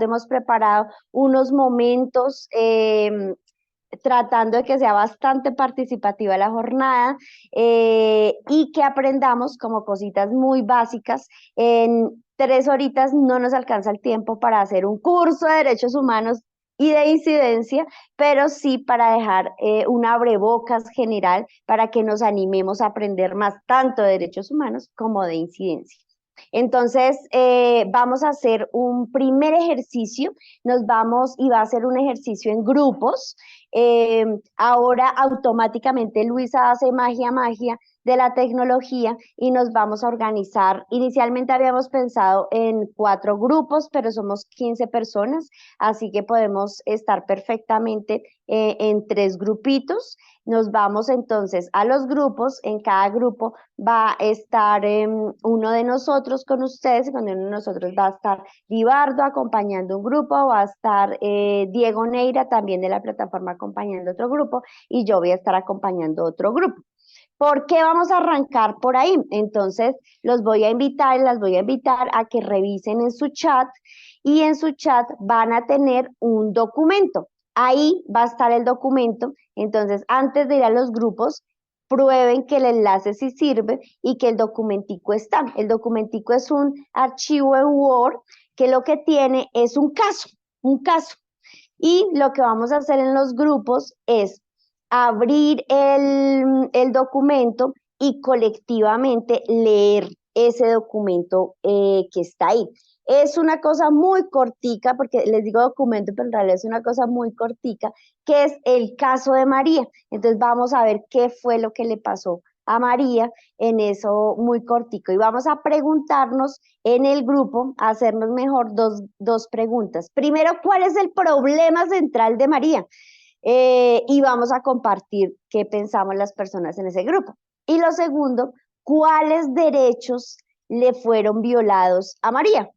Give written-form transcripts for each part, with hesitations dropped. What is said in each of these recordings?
hemos preparado unos momentos tratando de que sea bastante participativa la jornada y que aprendamos como cositas muy básicas. En 3 horitas no nos alcanza el tiempo para hacer un curso de derechos humanos y de incidencia, pero sí para dejar un abrebocas general para que nos animemos a aprender más tanto de derechos humanos como de incidencia. Entonces, vamos a hacer un primer ejercicio, y va a ser un ejercicio en grupos. Ahora automáticamente Luisa hace magia de la tecnología y nos vamos a organizar. Inicialmente habíamos pensado en 4 grupos, pero somos 15 personas, así que podemos estar perfectamente en 3 grupitos. Nos vamos entonces a los grupos. En cada grupo va a estar uno de nosotros con ustedes, y con uno de nosotros va a estar Libardo acompañando un grupo, va a estar Diego Neira también de la plataforma acompañando otro grupo, y yo voy a estar acompañando otro grupo. ¿Por qué vamos a arrancar por ahí? Entonces, los voy a invitar, las voy a invitar a que revisen en su chat, y en su chat van a tener un documento. Ahí va a estar el documento. Entonces, antes de ir a los grupos, prueben que el enlace sí sirve y que el documentico está. El documentico es un archivo en Word que lo que tiene es un caso, un caso. Y lo que vamos a hacer en los grupos es abrir el documento y colectivamente leer ese documento que está ahí. Es una cosa muy cortica, porque les digo documento, pero en realidad es una cosa muy cortica, que es el caso de María. Entonces vamos a ver qué fue lo que le pasó a María en eso muy cortico. Y vamos a preguntarnos en el grupo, a hacernos mejor dos preguntas. Primero, ¿cuál es el problema central de María? Y vamos a compartir qué pensamos las personas en ese grupo. Y lo segundo, ¿cuáles derechos le fueron violados a María?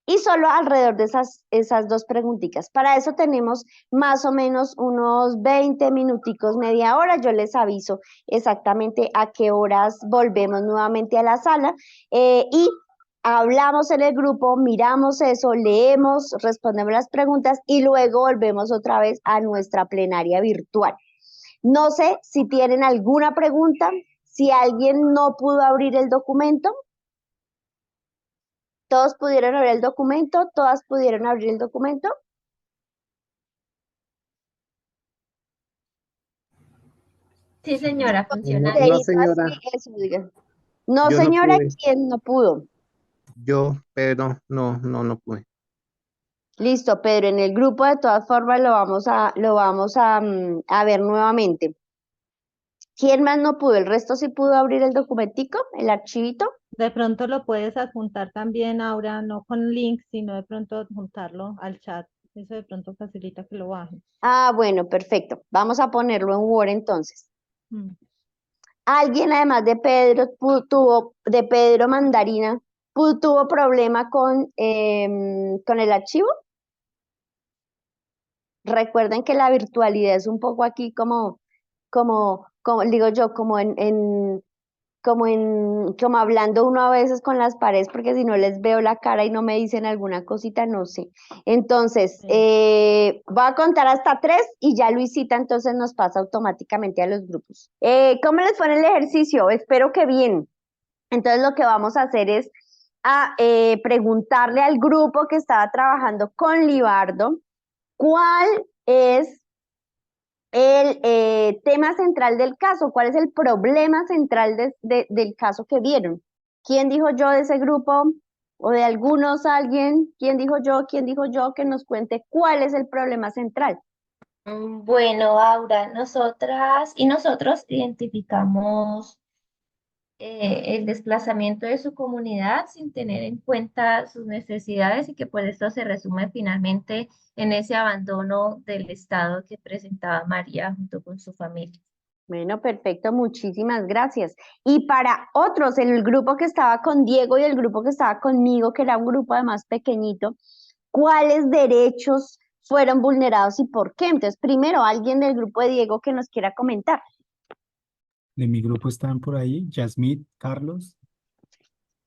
Y solo alrededor de esas 2 preguntitas. Para eso tenemos más o menos unos 20 minuticos, media hora. Yo les aviso exactamente a qué horas volvemos nuevamente a la sala y hablamos en el grupo, miramos eso, leemos, respondemos las preguntas y luego volvemos otra vez a nuestra plenaria virtual. No sé si tienen alguna pregunta, si alguien no pudo abrir el documento. ¿Todos pudieron abrir el documento? ¿Todas pudieron abrir el documento? Sí, señora, funciona No, bien. señora, Sí, eso, diga. No, yo no señora, pude. ¿quién no pudo? Pero no pude. Listo, Pedro, en el grupo de todas formas lo vamos a ver nuevamente. ¿Quién más no pudo? ¿El resto sí pudo abrir el documentico, el archivito? De pronto lo puedes adjuntar también, Aura, no con link, sino de pronto adjuntarlo al chat. Eso de pronto facilita que lo bajen. Ah, bueno, perfecto. Vamos a ponerlo en Word entonces. Mm. ¿Alguien además de Pedro de Pedro Mandarina, tuvo problema con el archivo? Recuerden que la virtualidad es un poco aquí como digo yo, como hablando uno a veces con las paredes, porque si no les veo la cara y no me dicen alguna cosita, no sé. Entonces, Sí. voy a contar hasta 3 y ya Luisita entonces nos pasa automáticamente a los grupos. ¿Cómo les fue en el ejercicio? Espero que bien. Entonces, lo que vamos a hacer es preguntarle al grupo que estaba trabajando con Libardo, ¿cuál es el tema central del caso? ¿Cuál es el problema central del caso que vieron? ¿Quién dijo yo de ese grupo? ¿O de algunos alguien? ¿Quién dijo yo? ¿Quién dijo yo? Que nos cuente cuál es el problema central. Bueno, Aura, nosotras y nosotros identificamos el desplazamiento de su comunidad sin tener en cuenta sus necesidades y que por esto se resume finalmente en ese abandono del estado que presentaba María junto con su familia. Bueno, perfecto, muchísimas gracias. Y para otros, el grupo que estaba con Diego y el grupo que estaba conmigo, que era un grupo además pequeñito, ¿cuáles derechos fueron vulnerados y por qué? Entonces, primero, alguien del grupo de Diego que nos quiera comentar. De mi grupo están por ahí, Yasmit, Carlos.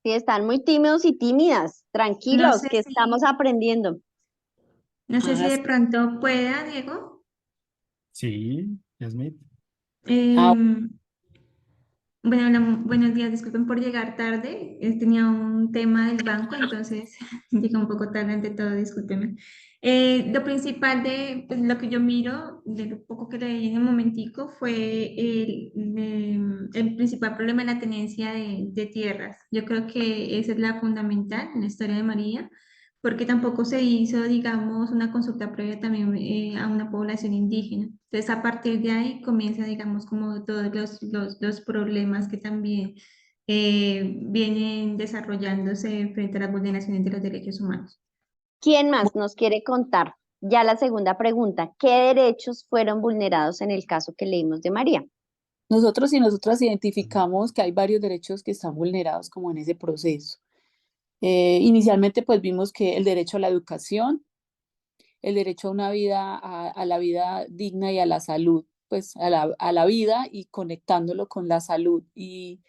Sí, están muy tímidos y tímidas, No tranquilos, sé que estamos aprendiendo. No sé si Ah, de pronto pueda, Diego. Sí, Yasmith. ah, Em, bueno, hola, buenos días, disculpen por llegar tarde. Tenía un tema del banco, entonces llegué un poco tarde ante todo, discúlpenme. Lo principal de pues, lo que yo miro, de lo poco que leí en un momentico, fue el principal problema de la tenencia de tierras. Yo creo que esa es la fundamental en la historia de María, porque tampoco se hizo, digamos, una consulta previa también a una población indígena. Entonces, a partir de ahí comienza, digamos, como todos los problemas que también vienen desarrollándose frente a las vulneraciones de los derechos humanos. ¿Quién más nos quiere contar? Ya la segunda pregunta, ¿qué derechos fueron vulnerados en el caso que leímos de María? nosotros y nosotras identificamos que hay varios derechos que están vulnerados como en ese proceso. Inicialmente pues vimos que el derecho a la educación, el derecho a una vida, a la vida digna y a la salud, pues a la vida y conectándolo con la salud y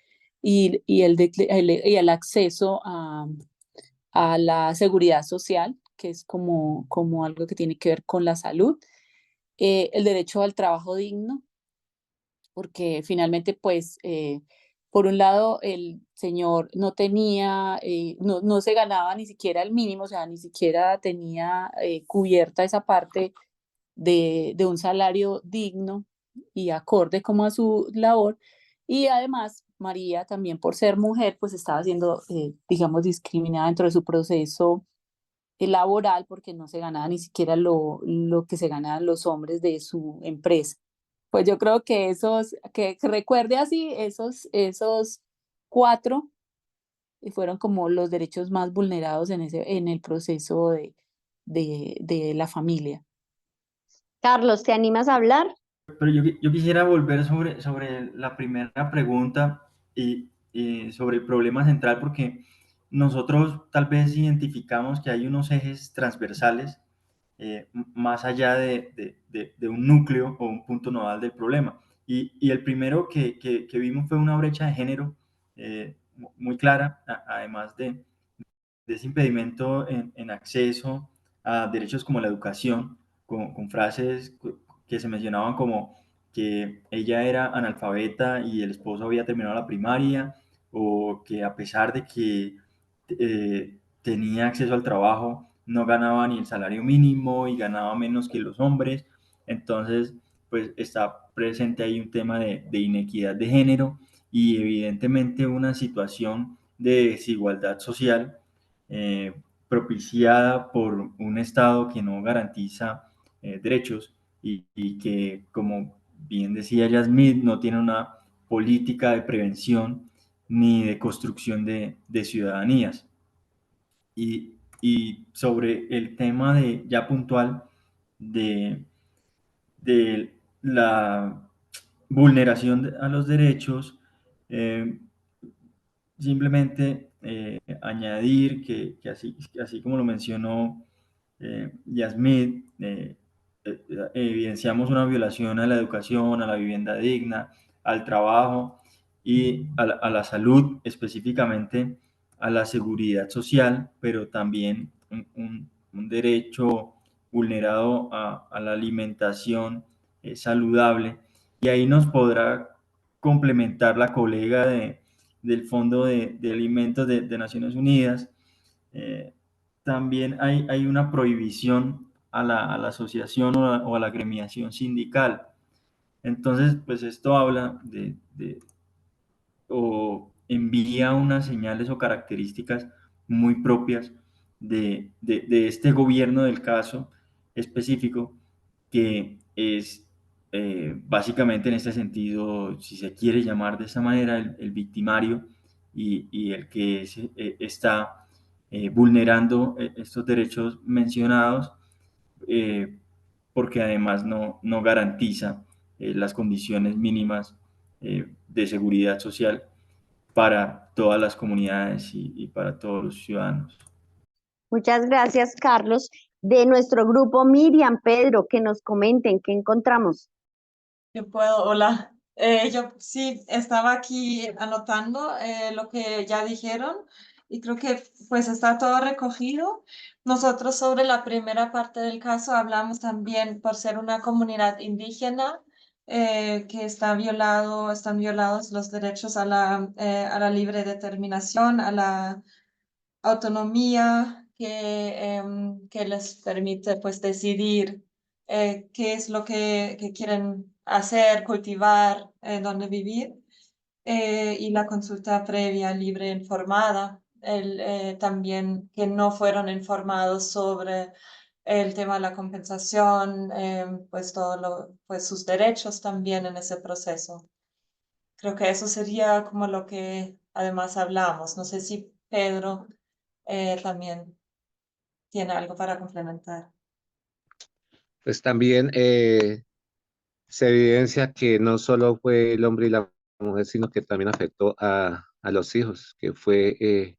el acceso a la seguridad social, que es como algo que tiene que ver con la salud, el derecho al trabajo digno, porque finalmente, pues, por un lado, el señor no tenía, no se ganaba ni siquiera el mínimo, o sea, ni siquiera tenía cubierta esa parte de un salario digno y acorde como a su labor. Y además, María también por ser mujer, pues estaba siendo, digamos, discriminada dentro de su proceso laboral porque no se ganaba ni siquiera lo que se ganaban los hombres de su empresa. Pues yo creo que que recuerde así, esos cuatro fueron como los derechos más vulnerados en el proceso de la familia. Carlos, ¿te animas a hablar? Pero yo quisiera volver sobre la primera pregunta y sobre el problema central, porque nosotros tal vez identificamos que hay unos ejes transversales más allá de un núcleo o un punto nodal del problema. Y el primero que vimos fue una brecha de género muy clara, además de ese impedimento en acceso a derechos como la educación, con frases que se mencionaban como que ella era analfabeta y el esposo había terminado la primaria, o que a pesar de que tenía acceso al trabajo, no ganaba ni el salario mínimo y ganaba menos que los hombres. Entonces, pues está presente ahí un tema de inequidad de género y evidentemente una situación de desigualdad social eh, propiciada por un Estado que no garantiza derechos y que, como bien decía Yasmith, no tiene una política de prevención ni de construcción de ciudadanías. Y sobre el tema de ya puntual de, de la vulneración a los derechos, eh, simplemente añadir así como lo mencionó Yasmith, evidenciamos una violación a la educación, a la vivienda digna, al trabajo y a la salud, específicamente a la seguridad social, pero también un derecho vulnerado a la alimentación saludable. Y ahí nos podrá complementar la colega del Fondo de Alimentos de Naciones Unidas. Eh, También hay una prohibición a la asociación o a la gremiación sindical. Entonces, pues esto habla o envía unas señales o características muy propias de este gobierno del caso específico, que es básicamente en este sentido, si se quiere llamar de esa manera, el victimario y el que está vulnerando estos derechos mencionados, eh, porque además no garantiza las condiciones mínimas de seguridad social para todas las comunidades y para todos los ciudadanos. Muchas gracias, Carlos. De nuestro grupo, Miriam, Pedro, que nos comenten qué encontramos. Yo puedo, hola. Yo sí estaba aquí anotando lo que ya dijeron y creo que pues está todo recogido. Nosotros sobre la primera parte del caso hablamos también por ser una comunidad indígena que están violados los derechos a la libre determinación, a la autonomía que les permite pues decidir qué es lo que quieren hacer, cultivar, dónde vivir, y la consulta previa, libre, informada, también que no fueron informados sobre el tema de la compensación, pues pues sus derechos también en ese proceso. Creo que eso sería como lo que además hablamos. No sé si Pedro también tiene algo para complementar. Pues también se evidencia que no solo fue el hombre y la mujer, sino que también afectó a los hijos, que fue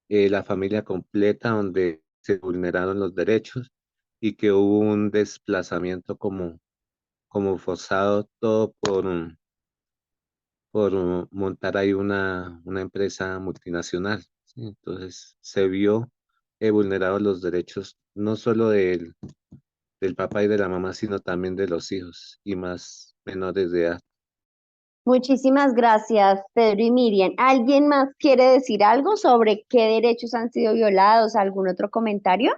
la familia completa donde se vulneraron los derechos y que hubo un desplazamiento como forzado todo por montar ahí una empresa multinacional, ¿sí? Entonces se vio vulnerados los derechos no solo del papá y de la mamá, sino también de los hijos y más menores de edad. Muchísimas gracias, Pedro y Miriam. ¿Alguien más quiere decir algo sobre qué derechos han sido violados? ¿Algún otro comentario?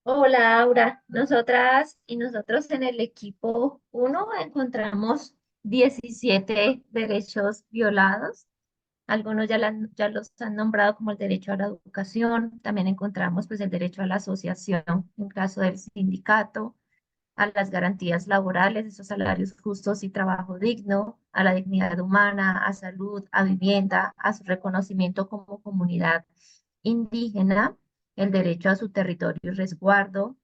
Hola, Aura. Nosotras y nosotros en el equipo 1 encontramos 17 derechos violados. Algunos ya los han nombrado como el derecho a la educación. También encontramos pues el derecho a la asociación en caso del sindicato, a las garantías laborales, esos salarios justos y trabajo digno, a la dignidad humana, a salud, a vivienda, a su reconocimiento como comunidad indígena, el derecho a su territorio y resguardo,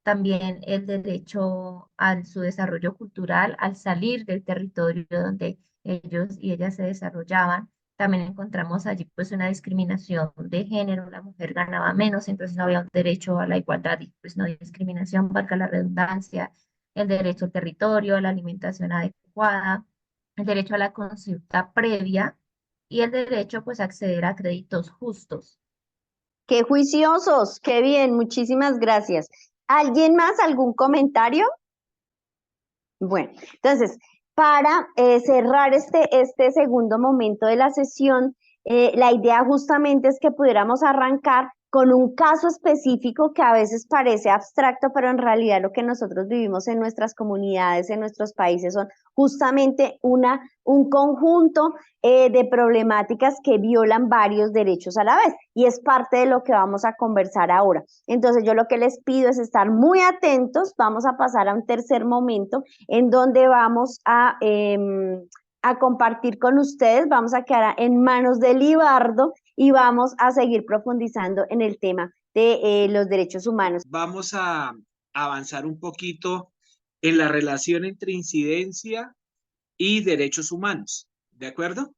también el derecho a su desarrollo cultural al salir del territorio donde ellos y ellas se desarrollaban. También encontramos allí pues una discriminación de género, la mujer ganaba menos, entonces no había un derecho a la igualdad y pues no había discriminación, valga la redundancia, el derecho al territorio, a la alimentación adecuada, el derecho a la consulta previa y el derecho pues a acceder a créditos justos. ¡Qué juiciosos! ¡Qué bien! Muchísimas gracias. ¿Alguien más? ¿Algún comentario? Bueno, entonces, para cerrar este segundo momento de la sesión, la idea justamente es que pudiéramos arrancar con un caso específico que a veces parece abstracto, pero en realidad lo que nosotros vivimos en nuestras comunidades, en nuestros países, son justamente un conjunto de problemáticas que violan varios derechos a la vez. Y es parte de lo que vamos a conversar ahora. Entonces, yo lo que les pido es estar muy atentos. Vamos a pasar a un tercer momento en donde vamos a compartir con ustedes, vamos a quedar en manos de Libardo y vamos a seguir profundizando en el tema de los derechos humanos. Vamos a avanzar un poquito en la relación entre incidencia y derechos humanos, ¿de acuerdo?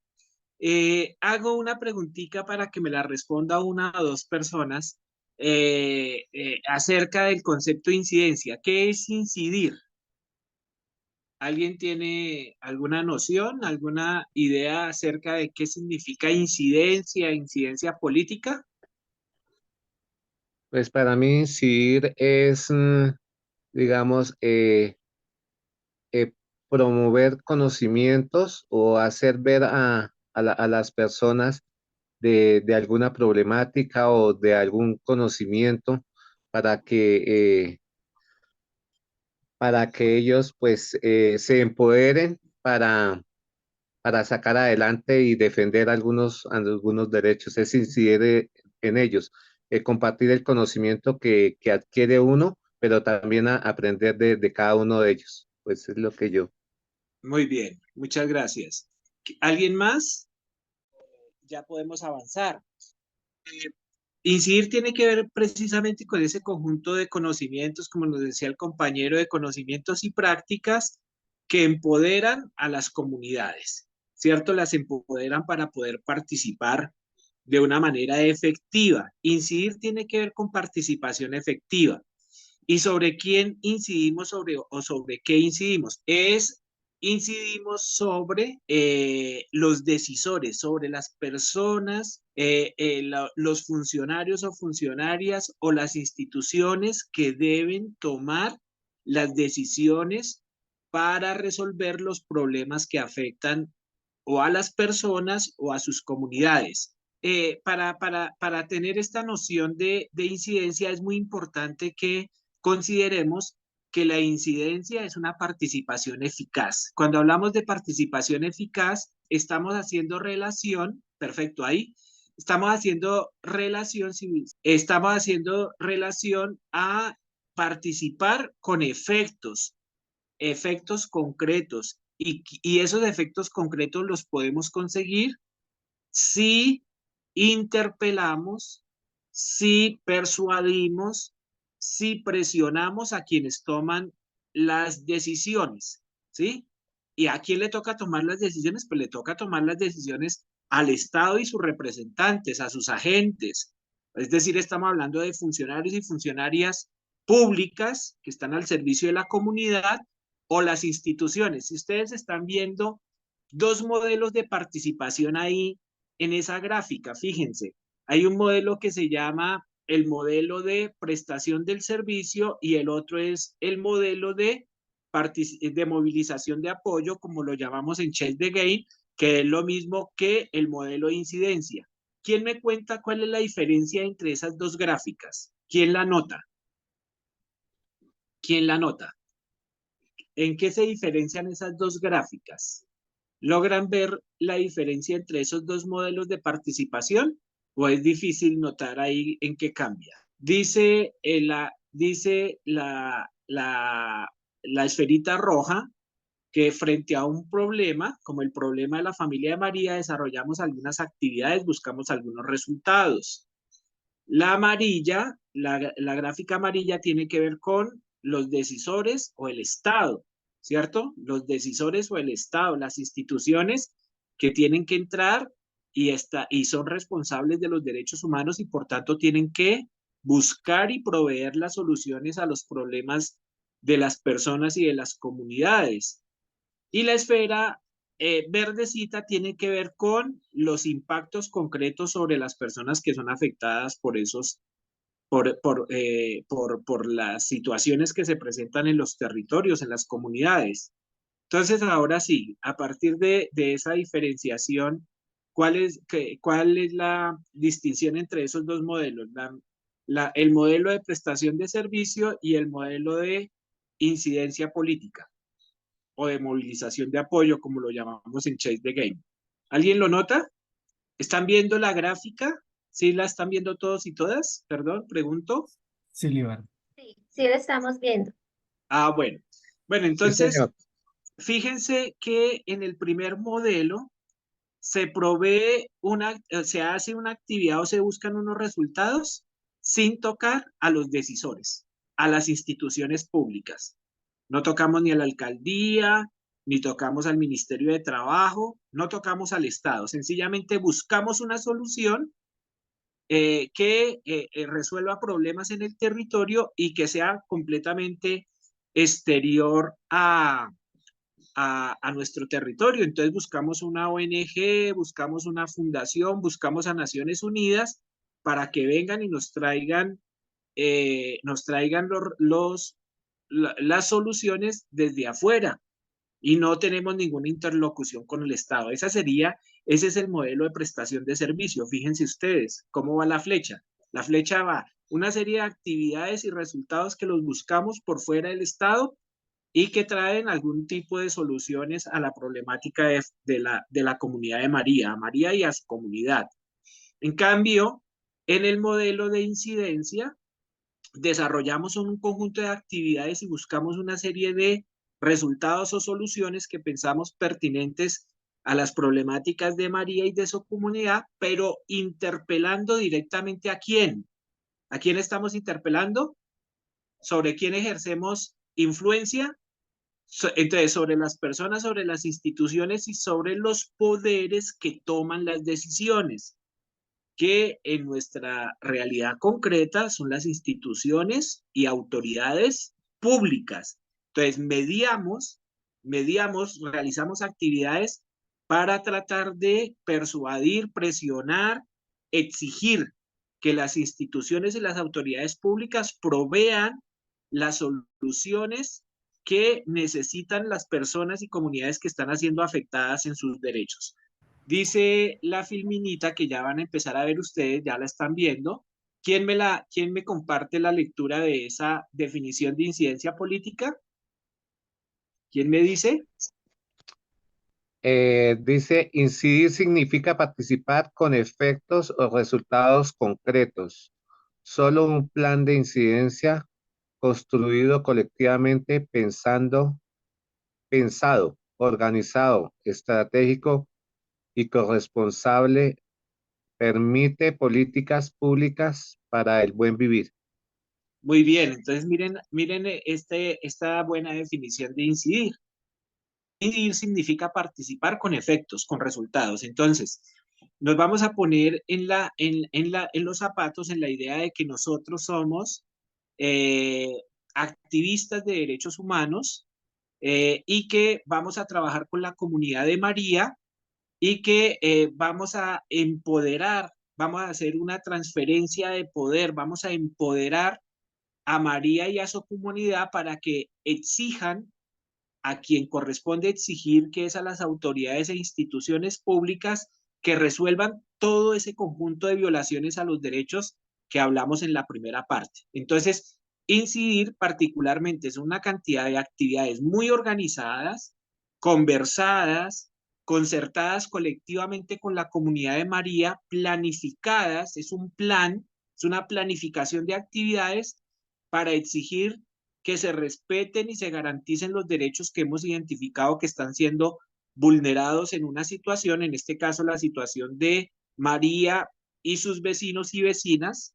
Hago una preguntita para que me la responda una o dos personas acerca del concepto de incidencia. ¿Qué es incidir? ¿Alguien tiene alguna noción, alguna idea acerca de qué significa incidencia, incidencia política? Pues para mí incidir es, digamos, promover conocimientos o hacer ver a las personas de alguna problemática o de algún conocimiento para para que ellos pues se empoderen para sacar adelante y defender algunos derechos. Es incidir en ellos, compartir el conocimiento que adquiere uno, pero también aprender de cada uno de ellos. Pues es lo que yo. Muy bien, muchas gracias. ¿Alguien más? Ya podemos avanzar. Incidir tiene que ver precisamente con ese conjunto de conocimientos, como nos decía el compañero, de conocimientos y prácticas que empoderan a las comunidades, ¿cierto? Las empoderan para poder participar de una manera efectiva. Incidir tiene que ver con participación efectiva. ¿Y sobre quién incidimos o sobre qué incidimos? Es incidimos sobre los decisores, sobre las personas, los funcionarios o funcionarias o las instituciones que deben tomar las decisiones para resolver los problemas que afectan o a las personas o a sus comunidades. Para tener esta noción de incidencia es muy importante que consideremos que la incidencia es una participación eficaz. Cuando hablamos de participación eficaz, estamos haciendo relación, perfecto, ahí, estamos haciendo relación a participar con efectos concretos, y esos efectos concretos los podemos conseguir si interpelamos, si persuadimos, si presionamos a quienes toman las decisiones, ¿sí? ¿Y a quién le toca tomar las decisiones? Pues le toca tomar las decisiones al Estado y sus representantes, a sus agentes. Es decir, estamos hablando de funcionarios y funcionarias públicas que están al servicio de la comunidad, o las instituciones. Si ustedes están viendo dos modelos de participación ahí en esa gráfica, fíjense, hay un modelo que se llama el modelo de prestación del servicio y el otro es el modelo de movilización de apoyo, como lo llamamos en Chess the Game, que es lo mismo que el modelo de incidencia. ¿Quién me cuenta cuál es la diferencia entre esas dos gráficas? ¿Quién la nota? ¿Quién la nota? ¿En qué se diferencian esas dos gráficas? ¿Logran ver la diferencia entre esos dos modelos de participación o es difícil notar ahí en qué cambia? Dice la esferita roja que frente a un problema, como el problema de la familia de María, desarrollamos algunas actividades, buscamos algunos resultados. La amarilla, la gráfica amarilla tiene que ver con los decisores o el Estado, ¿cierto? Los decisores o el Estado, las instituciones que tienen que entrar y son responsables de los derechos humanos y por tanto tienen que buscar y proveer las soluciones a los problemas de las personas y de las comunidades. Y la esfera verdecita tiene que ver con los impactos concretos sobre las personas que son afectadas por por las situaciones que se presentan en los territorios, en las comunidades. Entonces, ahora sí, a partir de esa diferenciación, ¿cuál es la distinción entre esos dos modelos? El modelo de prestación de servicio y el modelo de incidencia política o de movilización de apoyo, como lo llamamos en Chase the Game. ¿Alguien lo nota? ¿Están viendo la gráfica? ¿Sí la están viendo todos y todas? Perdón, pregunto. Sí, Libar. Sí, lo estamos viendo. Ah, bueno. Bueno, Sí, entonces, señor. fíjense que en el primer modelo se provee se hace una actividad o se buscan unos resultados sin tocar a los decisores, a las instituciones públicas. No tocamos ni a la alcaldía, ni tocamos al Ministerio de Trabajo, no tocamos al Estado. Sencillamente buscamos una solución que resuelva problemas en el territorio y que sea completamente exterior a nuestro territorio. Entonces buscamos una ONG, buscamos una fundación, buscamos a Naciones Unidas para que vengan y nos traigan las soluciones desde afuera y no tenemos ninguna interlocución con el Estado. Ese es el modelo de prestación de servicio. Fíjense ustedes cómo va la flecha. La flecha va una serie de actividades y resultados que los buscamos por fuera del Estado y que traen algún tipo de soluciones a la problemática de la comunidad de María, a María y a su comunidad. En cambio, en el modelo de incidencia, desarrollamos un conjunto de actividades y buscamos una serie de resultados o soluciones que pensamos pertinentes a las problemáticas de María y de su comunidad, pero interpelando directamente ¿a quién? ¿A quién estamos interpelando? ¿Sobre quién ejercemos influencia? Entonces, sobre las personas, sobre las instituciones y sobre los poderes que toman las decisiones, que en nuestra realidad concreta son las instituciones y autoridades públicas. Entonces, mediamos mediamos, realizamos actividades para tratar de persuadir, presionar, exigir que las instituciones y las autoridades públicas provean las soluciones que necesitan las personas y comunidades que están siendo afectadas en sus derechos. Dice la filminita que ya van a empezar a ver ustedes, ya la están viendo. ¿Quién me comparte la lectura de esa definición de incidencia política? ¿Quién me dice? Dice, incidir significa participar con efectos o resultados concretos. Solo un plan de incidencia construido colectivamente, pensado, organizado, estratégico y corresponsable, permite políticas públicas para el buen vivir. Muy bien, entonces miren esta buena definición de incidir. Incidir significa participar con efectos, con resultados. Entonces, nos vamos a poner en los zapatos, en la idea de que nosotros somos activistas de derechos humanos y que vamos a trabajar con la comunidad de María y que vamos a empoderar, vamos a hacer una transferencia de poder, vamos a empoderar a María y a su comunidad para que exijan a quien corresponde exigir, que es a las autoridades e instituciones públicas, que resuelvan todo ese conjunto de violaciones a los derechos que hablamos en la primera parte. Entonces, incidir particularmente es una cantidad de actividades muy organizadas, conversadas, concertadas colectivamente con la comunidad de María, planificadas, es un plan, es una planificación de actividades para exigir que se respeten y se garanticen los derechos que hemos identificado que están siendo vulnerados en una situación, en este caso la situación de María y sus vecinos y vecinas,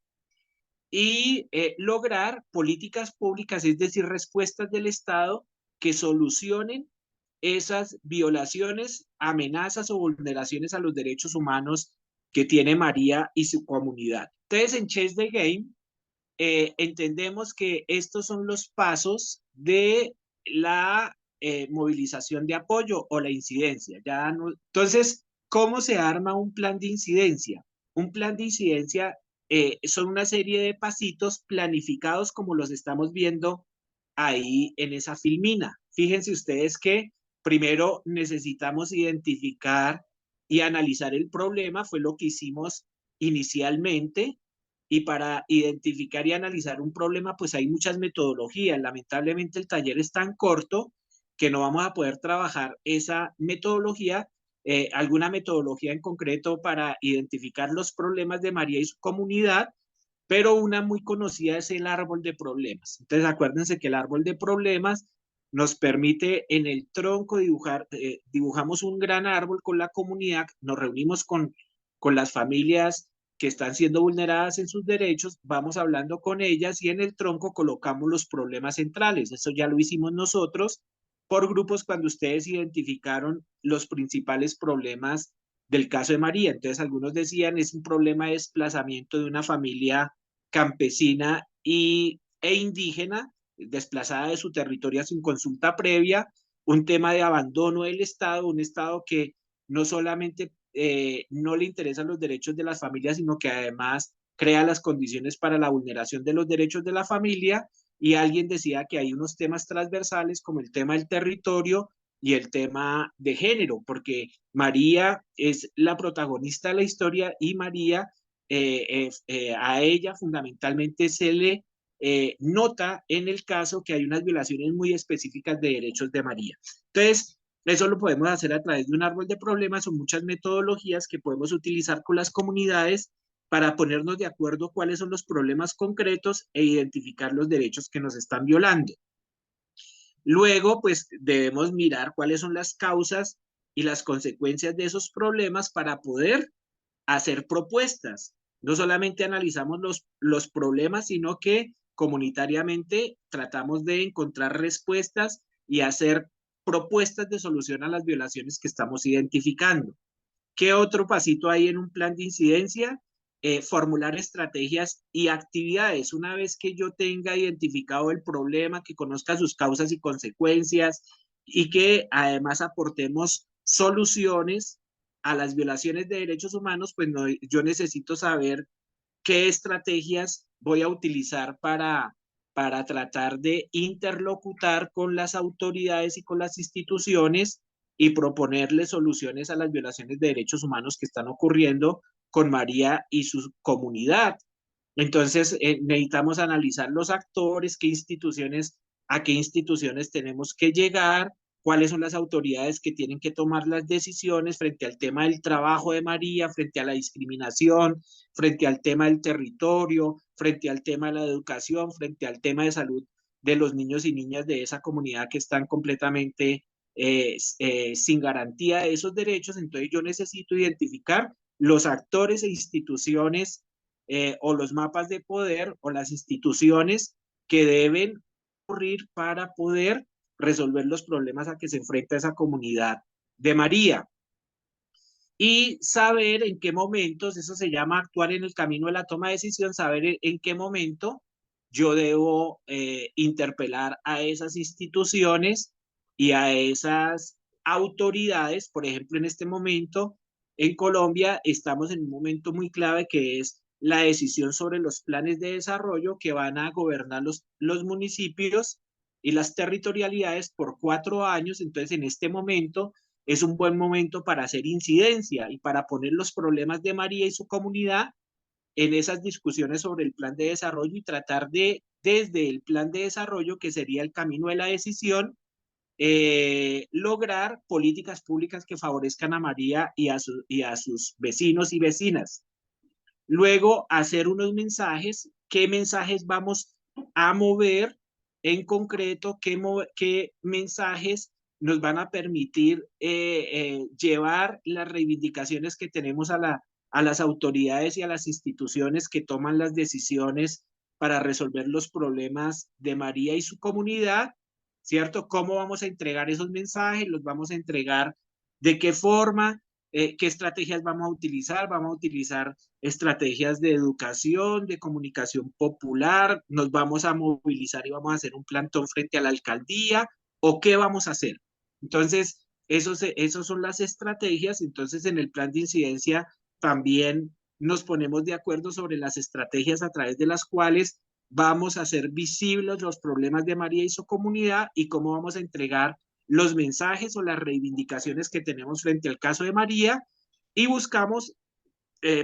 y lograr políticas públicas, es decir, respuestas del Estado que solucionen esas violaciones, amenazas o vulneraciones a los derechos humanos que tiene María y su comunidad. Entonces, en Chess the Game, entendemos que estos son los pasos de la movilización de apoyo o la incidencia. Entonces, ¿cómo se arma un plan de incidencia? Un plan de incidencia son una serie de pasitos planificados como los estamos viendo ahí en esa filmina. Fíjense ustedes que primero necesitamos identificar y analizar el problema, fue lo que hicimos inicialmente. Y para identificar y analizar un problema, pues hay muchas metodologías. Lamentablemente el taller es tan corto que no vamos a poder trabajar esa metodología, alguna metodología en concreto para identificar los problemas de María y su comunidad, pero una muy conocida es el árbol de problemas. Entonces acuérdense que el árbol de problemas nos permite en el tronco dibujar, dibujamos un gran árbol con la comunidad, nos reunimos con las familias que están siendo vulneradas en sus derechos, vamos hablando con ellas y en el tronco colocamos los problemas centrales. Eso ya lo hicimos nosotros por grupos cuando ustedes identificaron los principales problemas del caso de María. Entonces algunos decían es un problema de desplazamiento de una familia campesina e indígena, desplazada de su territorio sin consulta previa, un tema de abandono del Estado, un Estado que no solamente no le interesan los derechos de las familias, sino que además crea las condiciones para la vulneración de los derechos de la familia. Y alguien decía que hay unos temas transversales como el tema del territorio y el tema de género, porque María es la protagonista de la historia y María, a ella fundamentalmente se le nota en el caso que hay unas violaciones muy específicas de derechos de María. Entonces, eso lo podemos hacer a través de un árbol de problemas o muchas metodologías que podemos utilizar con las comunidades para ponernos de acuerdo cuáles son los problemas concretos e identificar los derechos que nos están violando. Luego, pues debemos mirar cuáles son las causas y las consecuencias de esos problemas para poder hacer propuestas. No solamente analizamos los problemas, sino que comunitariamente tratamos de encontrar respuestas y hacer propuestas de solución a las violaciones que estamos identificando. ¿Qué otro pasito hay en un plan de incidencia? Formular estrategias y actividades. Una vez que yo tenga identificado el problema, que conozca sus causas y consecuencias, y que además aportemos soluciones a las violaciones de derechos humanos, pues no, yo necesito saber qué estrategias voy a utilizar para tratar de interlocutar con las autoridades y con las instituciones y proponerle soluciones a las violaciones de derechos humanos que están ocurriendo con María y su comunidad. Entonces, necesitamos analizar los actores, a qué instituciones tenemos que llegar, cuáles son las autoridades que tienen que tomar las decisiones frente al tema del trabajo de María, frente a la discriminación, frente al tema del territorio, frente al tema de la educación, frente al tema de salud de los niños y niñas de esa comunidad que están completamente sin garantía de esos derechos. Entonces yo necesito identificar los actores e instituciones o los mapas de poder o las instituciones que deben ocurrir para poder resolver los problemas a que se enfrenta esa comunidad de María. Y saber en qué momentos, eso se llama actuar en el camino de la toma de decisión, saber en qué momento yo debo interpelar a esas instituciones y a esas autoridades. Por ejemplo, en este momento en Colombia estamos en un momento muy clave que es la decisión sobre los planes de desarrollo que van a gobernar los municipios y las territorialidades por 4 años. Entonces, en este momento es un buen momento para hacer incidencia y para poner los problemas de María y su comunidad en esas discusiones sobre el plan de desarrollo y tratar de, desde el plan de desarrollo, que sería el camino de la decisión, lograr políticas públicas que favorezcan a María y a sus vecinos y vecinas. Luego, hacer unos mensajes, qué mensajes vamos a mover en concreto, qué mensajes nos van a permitir llevar las reivindicaciones que tenemos a las autoridades y a las instituciones que toman las decisiones para resolver los problemas de María y su comunidad, ¿cierto? ¿Cómo vamos a entregar esos mensajes? ¿Los vamos a entregar de qué forma? ¿Qué estrategias vamos a utilizar? Vamos a utilizar estrategias de educación, de comunicación popular, nos vamos a movilizar y vamos a hacer un plantón frente a la alcaldía, ¿o qué vamos a hacer? Entonces, esos son las estrategias. Entonces, en el plan de incidencia también nos ponemos de acuerdo sobre las estrategias a través de las cuales vamos a hacer visibles los problemas de María y su comunidad y cómo vamos a entregar los mensajes o las reivindicaciones que tenemos frente al caso de María y buscamos,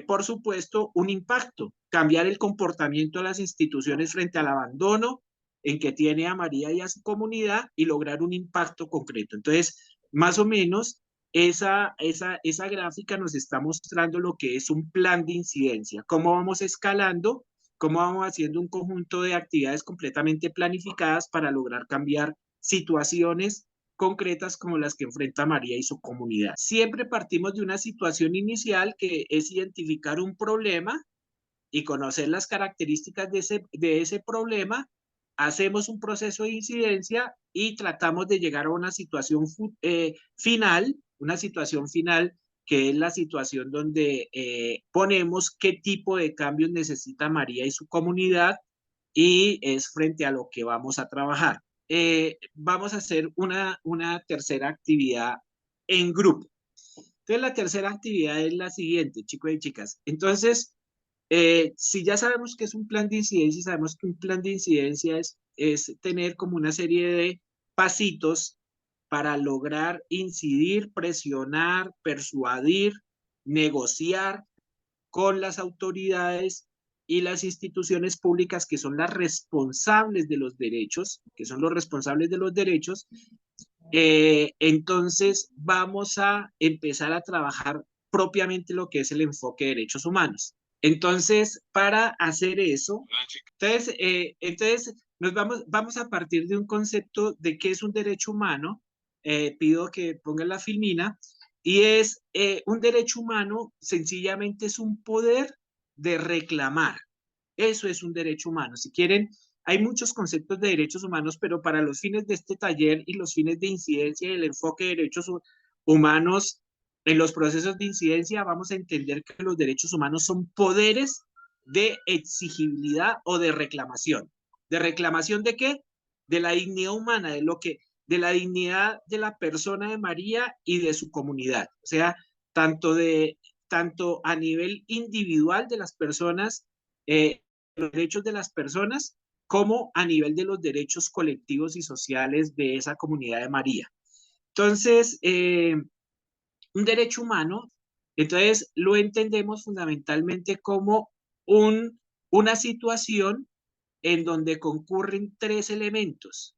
por supuesto, un impacto, cambiar el comportamiento de las instituciones frente al abandono en que tiene a María y a su comunidad y lograr un impacto concreto. Entonces, más o menos, esa gráfica nos está mostrando lo que es un plan de incidencia, cómo vamos escalando, cómo vamos haciendo un conjunto de actividades completamente planificadas para lograr cambiar situaciones concretas como las que enfrenta María y su comunidad. Siempre partimos de una situación inicial que es identificar un problema y conocer las características de ese problema, hacemos un proceso de incidencia y tratamos de llegar a una situación final que es la situación donde ponemos qué tipo de cambios necesita María y su comunidad y es frente a lo que vamos a trabajar. Vamos a hacer una tercera actividad en grupo. Entonces, la tercera actividad es la siguiente, chicos y chicas. Entonces, si ya sabemos que es un plan de incidencia, sabemos que un plan de incidencia es tener como una serie de pasitos para lograr incidir, presionar, persuadir, negociar con las autoridades y las instituciones públicas que son las responsables de los derechos, entonces vamos a empezar a trabajar propiamente lo que es el enfoque de derechos humanos. Entonces, para hacer eso, entonces vamos a partir de un concepto de qué es un derecho humano. Pido que pongan la filmina. Y es un derecho humano, sencillamente es un poder de reclamar. Eso es un derecho humano. Si quieren, hay muchos conceptos de derechos humanos, pero para los fines de este taller y los fines de incidencia y el enfoque de derechos humanos en los procesos de incidencia, vamos a entender que los derechos humanos son poderes de exigibilidad o de reclamación. ¿De reclamación de qué? De la dignidad humana, de lo que de la dignidad de la persona de María y de su comunidad. O sea, tanto a nivel individual de las personas, los derechos de las personas, como a nivel de los derechos colectivos y sociales de esa comunidad de María. Entonces, un derecho humano, entonces lo entendemos fundamentalmente como una situación en donde concurren tres elementos,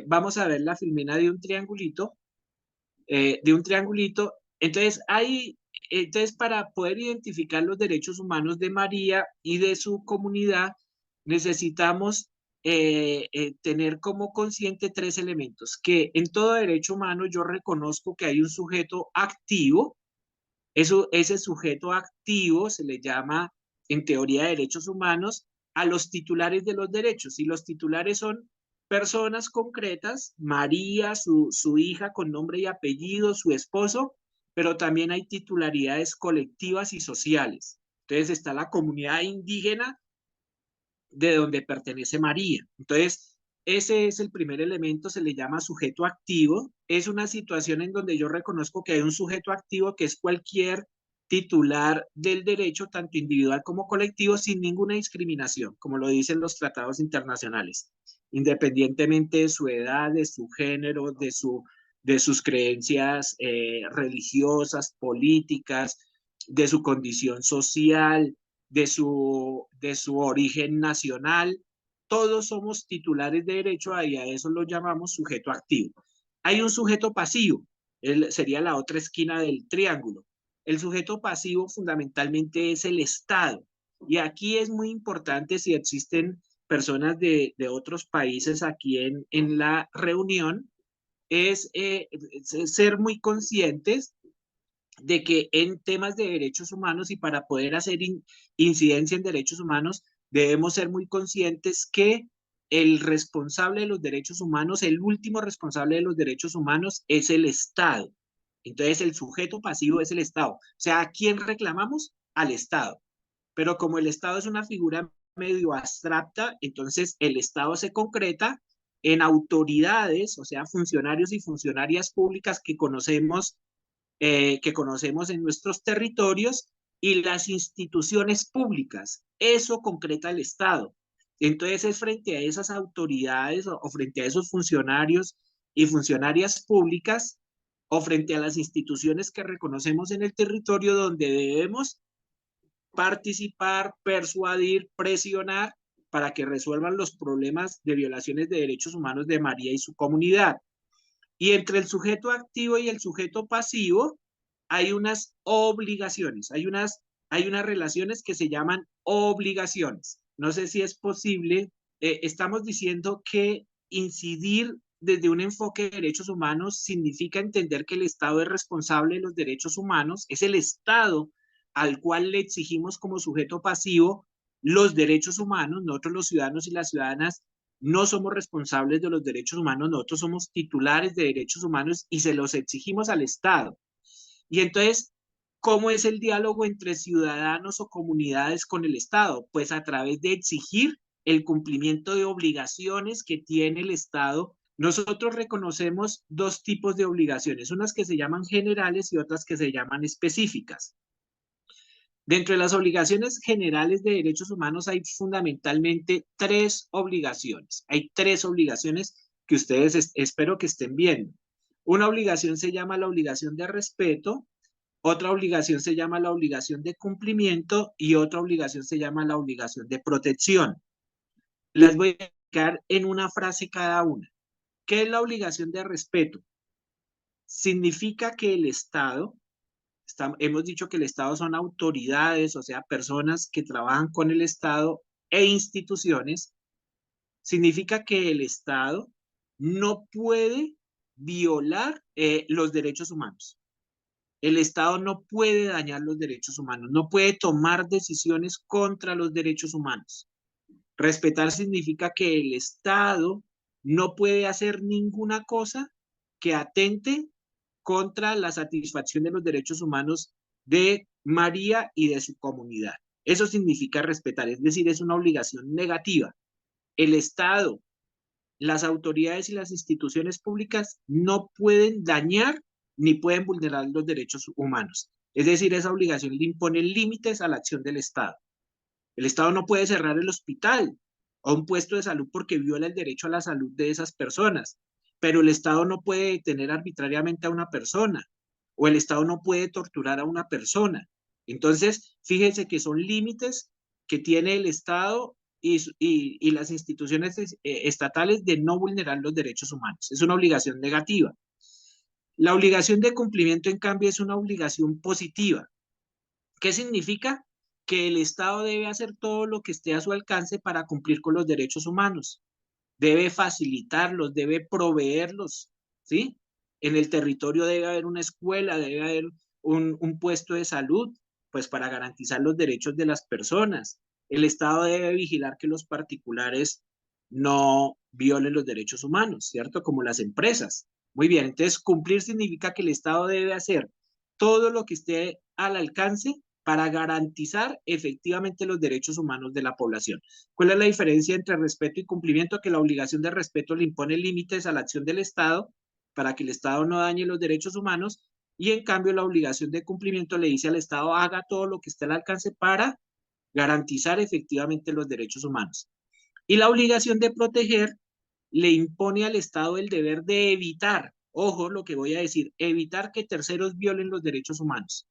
vamos a ver la filmina de un triangulito, entonces para poder identificar los derechos humanos de María y de su comunidad, necesitamos tener como consciente tres elementos, que en todo derecho humano yo reconozco que hay un sujeto activo. Ese sujeto activo se le llama, en teoría de derechos humanos, a los titulares de los derechos, y los titulares son personas concretas, María, su hija con nombre y apellido, su esposo, pero también hay titularidades colectivas y sociales. Entonces está la comunidad indígena de donde pertenece María. Entonces, ese es el primer elemento, se le llama sujeto activo. Es una situación en donde yo reconozco que hay un sujeto activo que es cualquier titular del derecho, tanto individual como colectivo, sin ninguna discriminación, como lo dicen los tratados internacionales, independientemente de su edad, de su género, de sus creencias religiosas, políticas, de su condición social, de su origen nacional. Todos somos titulares de derecho y a eso lo llamamos sujeto activo. Hay un sujeto pasivo, sería la otra esquina del triángulo. El sujeto pasivo fundamentalmente es el Estado. Y aquí es muy importante, si existen personas de otros países aquí en la reunión, es ser muy conscientes de que en temas de derechos humanos y para poder hacer incidencia en derechos humanos, debemos ser muy conscientes que el responsable de los derechos humanos, el último responsable de los derechos humanos es el Estado. Entonces el sujeto pasivo es el Estado. O sea, ¿a quién reclamamos? Al Estado. Pero como el Estado es una figura medio abstracta, entonces el Estado se concreta en autoridades, o sea, funcionarios y funcionarias públicas que conocemos en nuestros territorios, y las instituciones públicas. Eso concreta el Estado. Entonces es frente a esas autoridades o frente a esos funcionarios y funcionarias públicas o frente a las instituciones que reconocemos en el territorio donde debemos participar, persuadir, presionar para que resuelvan los problemas de violaciones de derechos humanos de María y su comunidad. Y entre el sujeto activo y el sujeto pasivo hay unas obligaciones, hay unas relaciones que se llaman obligaciones. No sé si es posible, estamos diciendo que incidir desde un enfoque de derechos humanos significa entender que el Estado es responsable de los derechos humanos, es el Estado al cual le exigimos como sujeto pasivo los derechos humanos. Nosotros los ciudadanos y las ciudadanas no somos responsables de los derechos humanos, nosotros somos titulares de derechos humanos y se los exigimos al Estado. Y entonces, ¿cómo es el diálogo entre ciudadanos o comunidades con el Estado? Pues a través de exigir el cumplimiento de obligaciones que tiene el Estado. Nosotros reconocemos dos tipos de obligaciones, unas que se llaman generales y otras que se llaman específicas. Dentro de las obligaciones generales de derechos humanos hay fundamentalmente tres obligaciones. Hay tres obligaciones que ustedes espero que estén viendo. Una obligación se llama la obligación de respeto, otra obligación se llama la obligación de cumplimiento y otra obligación se llama la obligación de protección. Les voy a explicar en una frase cada una. ¿Qué es la obligación de respeto? Significa que el Estado, hemos dicho que el Estado son autoridades, o sea, personas que trabajan con el Estado e instituciones. Significa que el Estado no puede violar los derechos humanos. El Estado no puede dañar los derechos humanos, no puede tomar decisiones contra los derechos humanos. Respetar significa que el Estado no puede hacer ninguna cosa que atente contra la satisfacción de los derechos humanos de María y de su comunidad. Eso significa respetar, es decir, es una obligación negativa. El Estado las autoridades y las instituciones públicas no pueden dañar ni pueden vulnerar los derechos humanos. Es decir, esa obligación le impone límites a la acción del Estado. El Estado no puede cerrar el hospital o un puesto de salud porque viola el derecho a la salud de esas personas, pero el Estado no puede detener arbitrariamente a una persona o el Estado no puede torturar a una persona. Entonces, fíjense que son límites que tiene el Estado y las instituciones estatales de no vulnerar los derechos humanos. Es una obligación negativa. La obligación de cumplimiento, en cambio, es una obligación positiva. ¿Qué significa? Que el Estado debe hacer todo lo que esté a su alcance para cumplir con los derechos humanos. Debe facilitarlos, debe proveerlos, ¿sí? En el territorio debe haber una escuela, debe haber un puesto de salud, pues para garantizar los derechos de las personas. El Estado debe vigilar que los particulares no violen los derechos humanos, ¿cierto? Como las empresas. Muy bien, entonces cumplir significa que el Estado debe hacer todo lo que esté al alcance para garantizar efectivamente los derechos humanos de la población. ¿Cuál es la diferencia entre respeto y cumplimiento? Que la obligación de respeto le impone límites a la acción del Estado para que el Estado no dañe los derechos humanos y en cambio la obligación de cumplimiento le dice al Estado haga todo lo que esté al alcance para garantizar efectivamente los derechos humanos. Y la obligación de proteger le impone al Estado el deber de evitar, ojo lo que voy a decir, evitar que terceros violen los derechos humanos.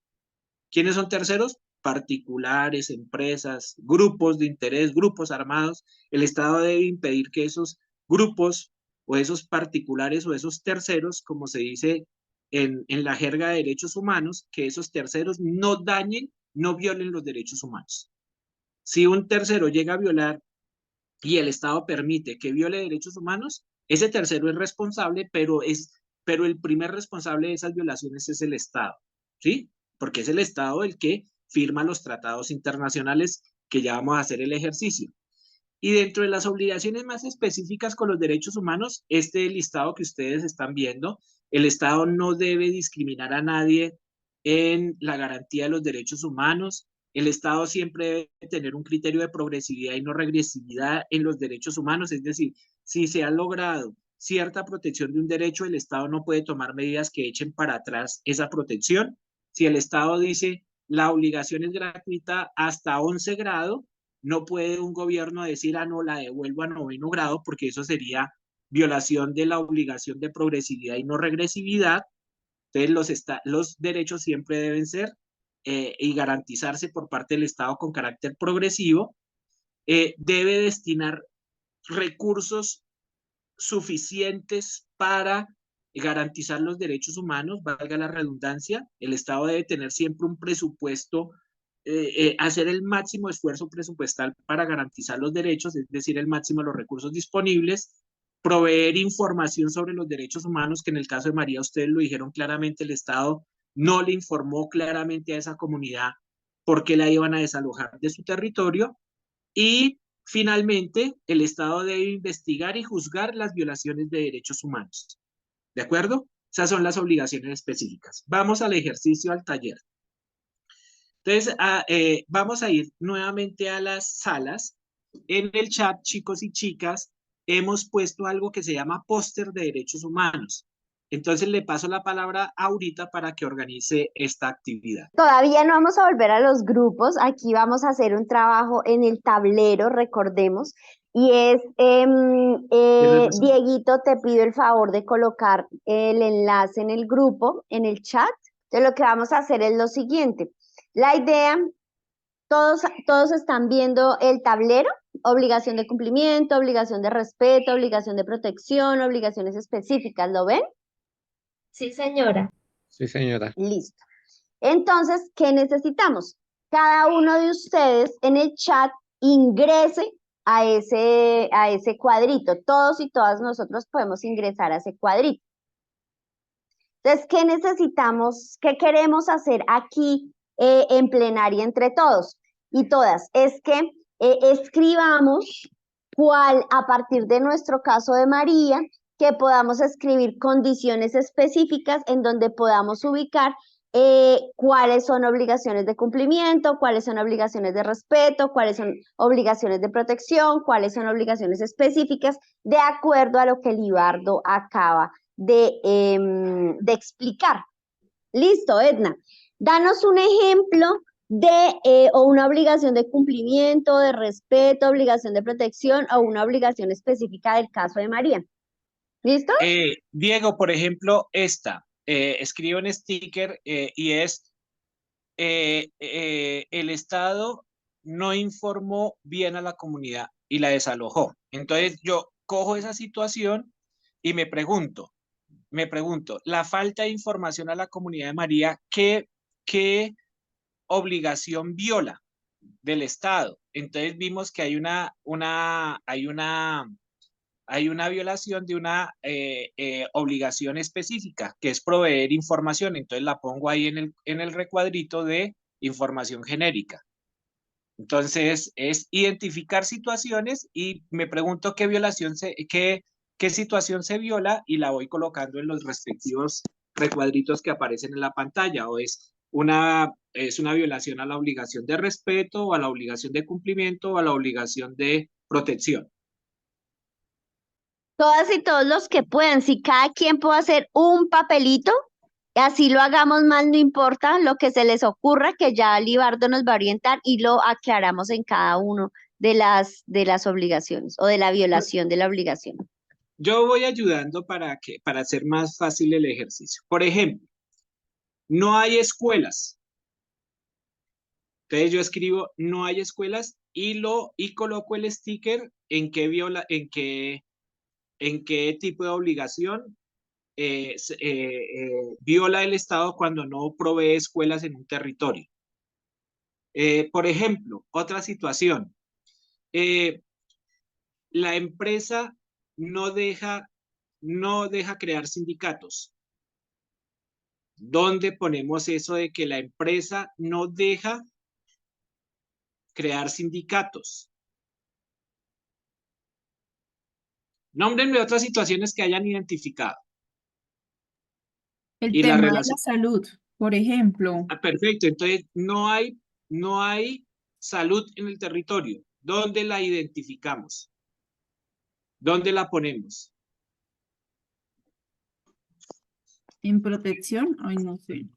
¿Quiénes son terceros? Particulares, empresas, grupos de interés, grupos armados. El Estado debe impedir que esos grupos o esos particulares o esos terceros, como se dice en la jerga de derechos humanos, que esos terceros no dañen, no violen los derechos humanos. Si un tercero llega a violar y el Estado permite que viole derechos humanos, ese tercero es responsable, pero el primer responsable de esas violaciones es el Estado, ¿sí? Porque es el Estado el que firma los tratados internacionales que ya vamos a hacer el ejercicio. Y dentro de las obligaciones más específicas con los derechos humanos, este listado que ustedes están viendo, el Estado no debe discriminar a nadie en la garantía de los derechos humanos. El Estado siempre debe tener un criterio de progresividad y no regresividad en los derechos humanos, es decir, si se ha logrado cierta protección de un derecho, el Estado no puede tomar medidas que echen para atrás esa protección. Si el Estado dice la obligación es gratuita hasta 11 grado, no puede un gobierno decir, ah, no, la devuelvo a 9º grado, porque eso sería violación de la obligación de progresividad y no regresividad. Entonces, los derechos siempre deben ser y garantizarse por parte del Estado con carácter progresivo. Debe destinar recursos suficientes para garantizar los derechos humanos, valga la redundancia. El Estado debe tener siempre un presupuesto, hacer el máximo esfuerzo presupuestal para garantizar los derechos, es decir, el máximo de los recursos disponibles, proveer información sobre los derechos humanos, que en el caso de María ustedes lo dijeron claramente, el Estado no le informó claramente a esa comunidad por qué la iban a desalojar de su territorio. Y finalmente, el Estado debe investigar y juzgar las violaciones de derechos humanos. ¿De acuerdo? Esas son las obligaciones específicas. Vamos al ejercicio, al taller. Entonces, vamos a ir nuevamente a las salas. En el chat, chicos y chicas, hemos puesto algo que se llama póster de derechos humanos. Entonces, le paso la palabra ahorita para que organice esta actividad. Todavía no vamos a volver a los grupos, aquí vamos a hacer un trabajo en el tablero, recordemos, y es, Dieguito, te pido el favor de colocar el enlace en el grupo, en el chat. Entonces, lo que vamos a hacer es lo siguiente. La idea, todos están viendo el tablero, obligación de cumplimiento, obligación de respeto, obligación de protección, obligaciones específicas, ¿lo ven? Sí, señora. Sí, señora. Listo. Entonces, ¿qué necesitamos? Cada uno de ustedes en el chat ingrese a ese cuadrito. Todos y todas nosotros podemos ingresar a ese cuadrito. Entonces, ¿qué necesitamos? ¿Qué queremos hacer aquí en plenaria entre todos y todas? Es que escribamos cuál, a partir de nuestro caso de María, que podamos escribir condiciones específicas en donde podamos ubicar cuáles son obligaciones de cumplimiento, cuáles son obligaciones de respeto, cuáles son obligaciones de protección, cuáles son obligaciones específicas, de acuerdo a lo que Libardo acaba de explicar. Listo, Edna. Danos un ejemplo de o una obligación de cumplimiento, de respeto, obligación de protección o una obligación específica del caso de María. ¿Listo? Diego, por ejemplo, escribe un sticker y es, el Estado no informó bien a la comunidad y la desalojó. Entonces yo cojo esa situación y me pregunto, la falta de información a la comunidad de María, ¿qué obligación viola del Estado? Entonces vimos que hay una violación de una obligación específica, que es proveer información. Entonces la pongo ahí en el recuadrito de información genérica. Entonces es identificar situaciones y me pregunto qué situación se viola y la voy colocando en los respectivos recuadritos que aparecen en la pantalla. O es una violación a la obligación de respeto o a la obligación de cumplimiento o a la obligación de protección. Todas y todos los que puedan, si cada quien puede hacer un papelito, así lo hagamos mal, no importa lo que se les ocurra, que ya Libardo nos va a orientar y lo aclaramos en cada uno de las obligaciones o de la violación de la obligación. Yo voy ayudando para hacer más fácil el ejercicio. Por ejemplo, no hay escuelas. Entonces yo escribo no hay escuelas y coloco el sticker en qué tipo de obligación viola el Estado cuando no provee escuelas en un territorio. Por ejemplo, otra situación. La empresa no deja crear sindicatos. ¿Dónde ponemos eso de que la empresa no deja crear sindicatos? Nómbrenme otras situaciones que hayan identificado. El Y la tema de relación. la salud, por ejemplo. Perfecto. Entonces, no hay salud en el territorio. ¿Dónde la identificamos? ¿Dónde la ponemos? En protección, ay, no sé.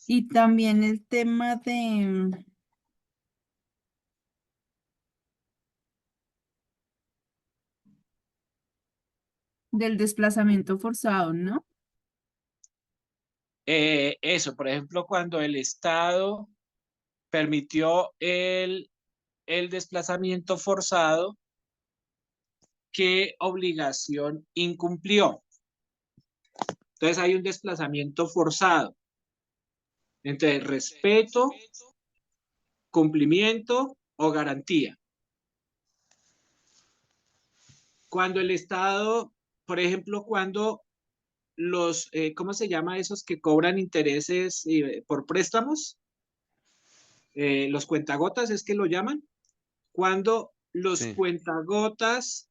Y también el tema del desplazamiento forzado, ¿no? Eso, por ejemplo, cuando el Estado permitió el desplazamiento forzado, ¿qué obligación incumplió? Entonces hay un desplazamiento forzado. Entonces, respeto, cumplimiento o garantía. Cuando el Estado, por ejemplo, cuando ¿cómo se llama esos que cobran intereses por préstamos? Los cuentagotas es que lo llaman. Cuando los Sí. cuentagotas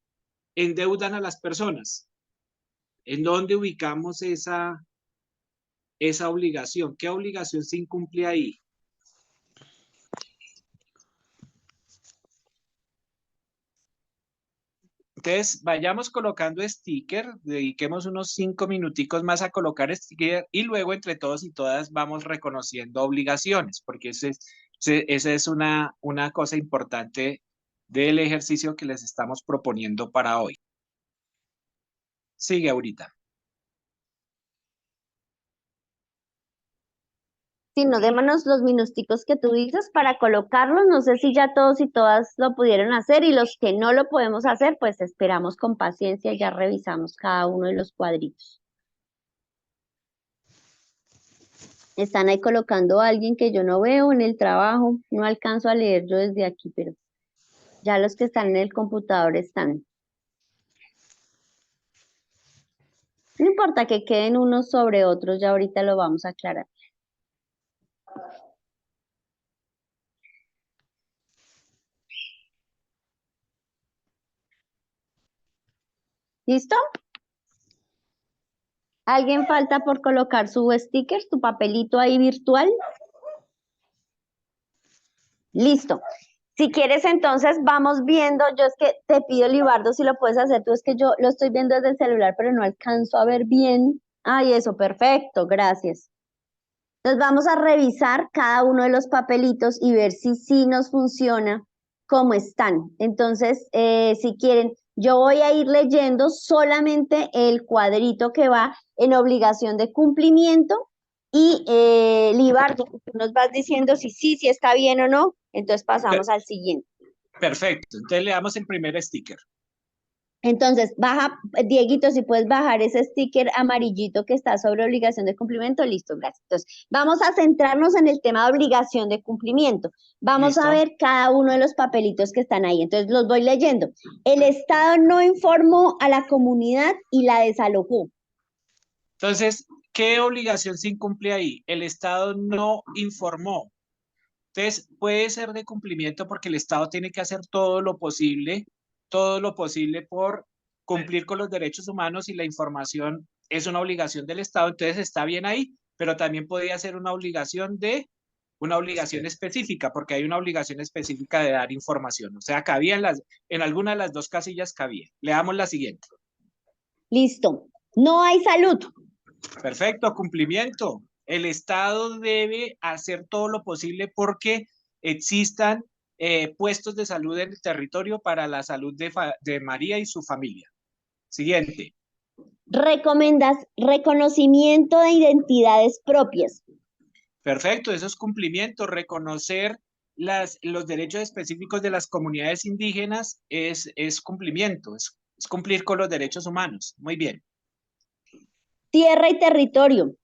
endeudan a las personas. ¿En dónde ubicamos esa obligación? ¿Qué obligación se incumple ahí? Entonces, vayamos colocando sticker, dediquemos unos 5 minuticos más a colocar sticker y luego entre todos y todas vamos reconociendo obligaciones, porque esa es una cosa importante del ejercicio que les estamos proponiendo para hoy. Sigue ahorita. Sí, no, démonos los minuticos que tú dices para colocarlos. No sé si ya todos y todas lo pudieron hacer y los que no lo podemos hacer, pues esperamos con paciencia y ya revisamos cada uno de los cuadritos. Están ahí colocando a alguien que yo no veo en el trabajo, no alcanzo a leer yo desde aquí, pero ya los que están en el computador están. No importa que queden unos sobre otros, ya ahorita lo vamos a aclarar. ¿Listo? ¿Alguien falta por colocar su sticker, su papelito ahí virtual? Listo. Si quieres, entonces vamos viendo. Yo es que te pido, Libardo, si lo puedes hacer tú, es que yo lo estoy viendo desde el celular, pero no alcanzo a ver bien. Ay, eso, perfecto, gracias. Entonces vamos a revisar cada uno de los papelitos y ver si sí nos funciona como están. Entonces, si quieren, yo voy a ir leyendo solamente el cuadrito que va en obligación de cumplimiento y Libardo, tú nos vas diciendo si sí, si está bien o no. Entonces pasamos al siguiente. Perfecto. Entonces le damos el primer sticker. Entonces, baja, Dieguito, si puedes bajar ese sticker amarillito que está sobre obligación de cumplimiento, listo, gracias. Entonces, vamos a centrarnos en el tema de obligación de cumplimiento. Vamos a ver cada uno de los papelitos que están ahí. Entonces, los voy leyendo. El Estado no informó a la comunidad y la desalojó. Entonces, ¿qué obligación se incumple ahí? El Estado no informó. Entonces, puede ser de cumplimiento porque el Estado tiene que hacer todo lo posible por cumplir con los derechos humanos y la información es una obligación del Estado, entonces está bien ahí, pero también podría ser una obligación específica, porque hay una obligación específica de dar información. O sea, cabía en alguna de las dos casillas cabía. Leamos la siguiente. Listo. No hay salud. Perfecto, cumplimiento. El Estado debe hacer todo lo posible porque existan puestos de salud en el territorio para la salud de María y su familia. Siguiente. Reconocimiento de identidades propias. Perfecto, eso es cumplimiento. Reconocer los derechos específicos de las comunidades indígenas es cumplimiento, es cumplir con los derechos humanos. Muy bien. Tierra y territorio.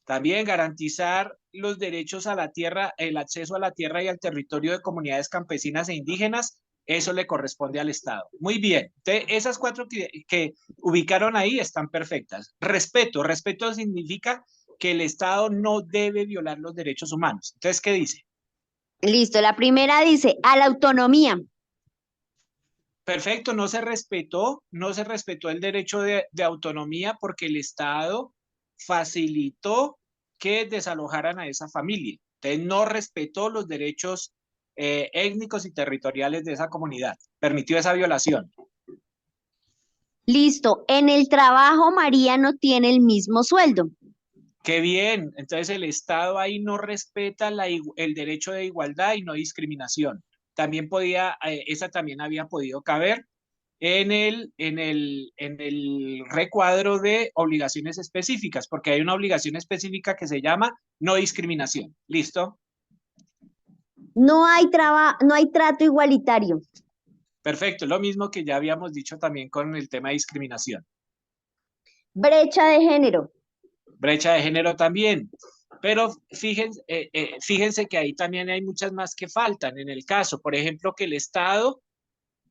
También garantizar los derechos a la tierra, el acceso a la tierra y al territorio de comunidades campesinas e indígenas, eso le corresponde al Estado. Muy bien. Entonces, esas cuatro que ubicaron ahí están perfectas. Respeto significa que el Estado no debe violar los derechos humanos. Entonces, ¿qué dice? Listo, la primera dice, a la autonomía. Perfecto, no se respetó el derecho de autonomía porque el Estado facilitó que desalojaran a esa familia. Entonces no respetó los derechos étnicos y territoriales de esa comunidad. Permitió esa violación. Listo, en el trabajo María no tiene el mismo sueldo. Qué bien, entonces el Estado ahí no respeta el derecho de igualdad y no discriminación. También esa también había podido caber en el recuadro de obligaciones específicas, porque hay una obligación específica que se llama no discriminación. ¿Listo? No hay trato igualitario. Perfecto, lo mismo que ya habíamos dicho también con el tema de discriminación. Brecha de género. Brecha de género también. Pero fíjense que ahí también hay muchas más que faltan en el caso. Por ejemplo, que el Estado